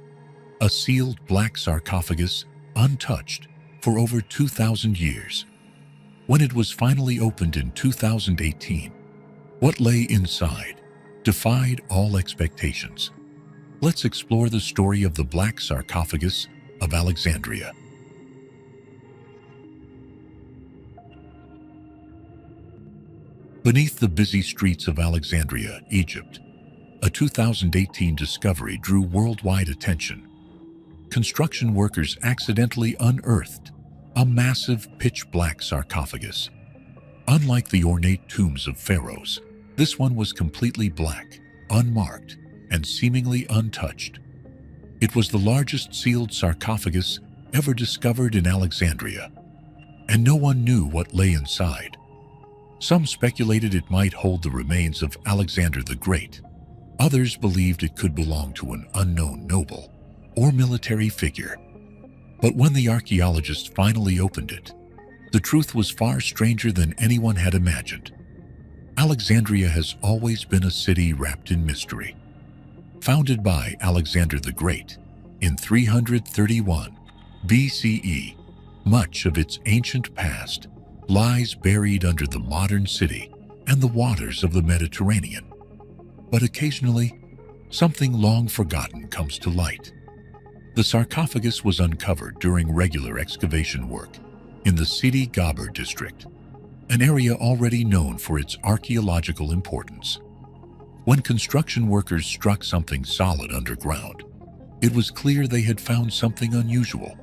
a sealed black sarcophagus untouched for over 2,000 years. When it was finally opened in 2018, what lay inside defied all expectations. Let's explore the story of the Black Sarcophagus of Alexandria. Beneath the busy streets of Alexandria, Egypt, a 2018 discovery drew worldwide attention. Construction workers accidentally unearthed a massive pitch-black sarcophagus. Unlike the ornate tombs of pharaohs, this one was completely black, unmarked, and seemingly untouched. It was the largest sealed sarcophagus ever discovered in Alexandria, and no one knew what lay inside. Some speculated it might hold the remains of Alexander the Great. Others believed it could belong to an unknown noble or military figure. But when the archaeologists finally opened it, the truth was far stranger than anyone had imagined. Alexandria has always been a city wrapped in mystery. Founded by Alexander the Great in 331 BCE, much of its ancient past lies buried under the modern city and the waters of the Mediterranean. But occasionally, something long forgotten comes to light. The sarcophagus was uncovered during regular excavation work in the Sidi Gabr district, an area already known for its archaeological importance. When construction workers struck something solid underground, it was clear they had found something unusual.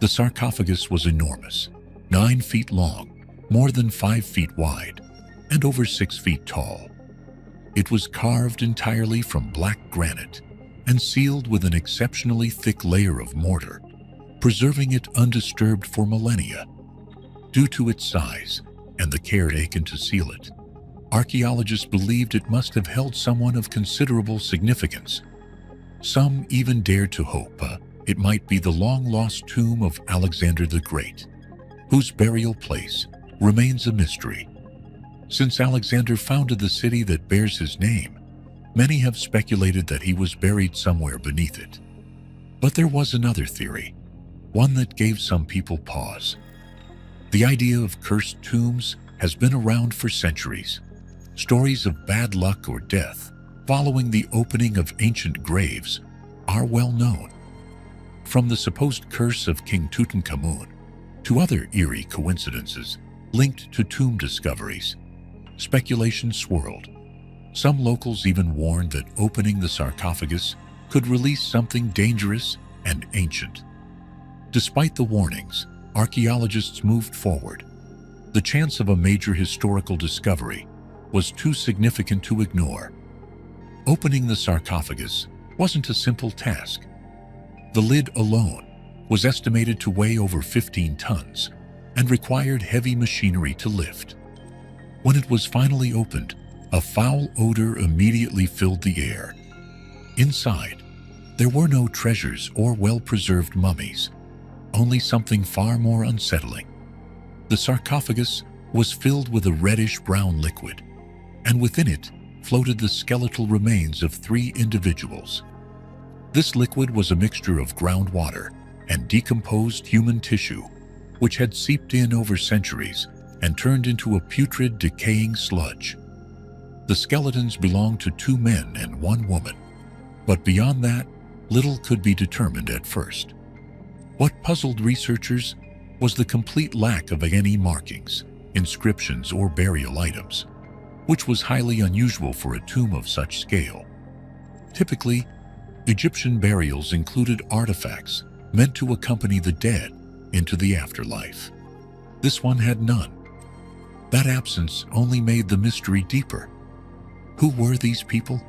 The sarcophagus was enormous, 9 feet long, more than 5 feet wide, and over 6 feet tall. It was carved entirely from black granite and sealed with an exceptionally thick layer of mortar, preserving it undisturbed for millennia. Due to its size and the care taken to seal it, archaeologists believed it must have held someone of considerable significance. Some even dared to hope it might be the long-lost tomb of Alexander the Great, whose burial place remains a mystery. Since Alexander founded the city that bears his name, many have speculated that he was buried somewhere beneath it. But there was another theory, one that gave some people pause. The idea of cursed tombs has been around for centuries. Stories of bad luck or death following the opening of ancient graves are well known. From the supposed curse of King Tutankhamun to other eerie coincidences linked to tomb discoveries, speculation swirled. Some locals even warned that opening the sarcophagus could release something dangerous and ancient. Despite the warnings, archaeologists moved forward. The chance of a major historical discovery was too significant to ignore. Opening the sarcophagus wasn't a simple task. The lid alone was estimated to weigh over 15 tons and required heavy machinery to lift. When it was finally opened, a foul odor immediately filled the air. Inside, there were no treasures or well-preserved mummies, only something far more unsettling. The sarcophagus was filled with a reddish-brown liquid, and within it floated the skeletal remains of 3 individuals. This liquid was a mixture of groundwater and decomposed human tissue, which had seeped in over centuries and turned into a putrid, decaying sludge. The skeletons belonged to 2 men and 1 woman, but beyond that, little could be determined at first. What puzzled researchers was the complete lack of any markings, inscriptions, or burial items, which was highly unusual for a tomb of such scale. Typically, Egyptian burials included artifacts meant to accompany the dead into the afterlife. This one had none. That absence only made the mystery deeper. Who were these people?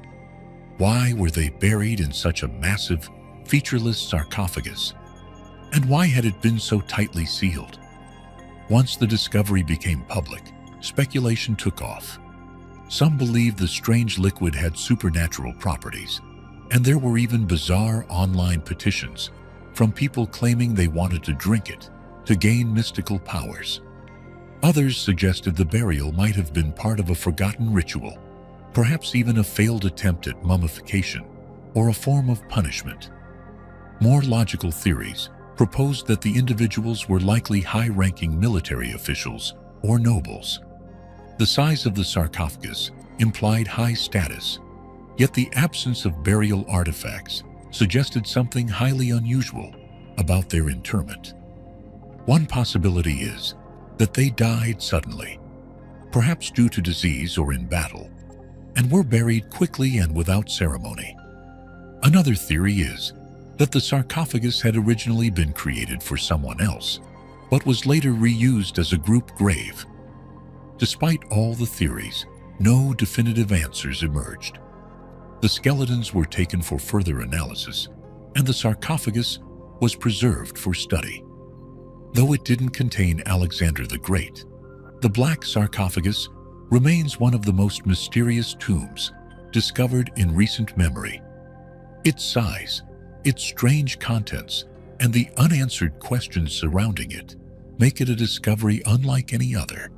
Why were they buried in such a massive, featureless sarcophagus? And why had it been so tightly sealed? Once the discovery became public, speculation took off. Some believed the strange liquid had supernatural properties, and there were even bizarre online petitions from people claiming they wanted to drink it to gain mystical powers. Others suggested the burial might have been part of a forgotten ritual, perhaps even a failed attempt at mummification or a form of punishment. More logical theories proposed that the individuals were likely high-ranking military officials or nobles. The size of the sarcophagus implied high status, yet the absence of burial artifacts suggested something highly unusual about their interment. One possibility is that they died suddenly, perhaps due to disease or in battle, and were buried quickly and without ceremony. Another theory is that the sarcophagus had originally been created for someone else, but was later reused as a group grave. Despite all the theories, no definitive answers emerged. The skeletons were taken for further analysis, and the sarcophagus was preserved for study. Though it didn't contain Alexander the Great, the Black Sarcophagus remains one of the most mysterious tombs discovered in recent memory. Its size, its strange contents, and the unanswered questions surrounding it make it a discovery unlike any other.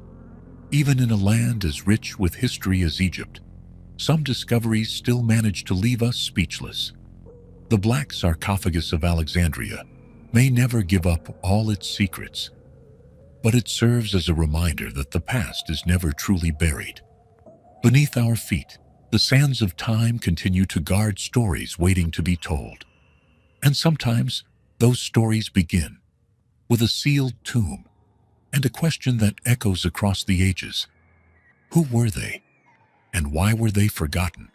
Even in a land as rich with history as Egypt, some discoveries still manage to leave us speechless. The Black Sarcophagus of Alexandria may never give up all its secrets, but it serves as a reminder that the past is never truly buried. Beneath our feet, the sands of time continue to guard stories waiting to be told. And sometimes those stories begin with a sealed tomb and a question that echoes across the ages. Who were they? And why were they forgotten?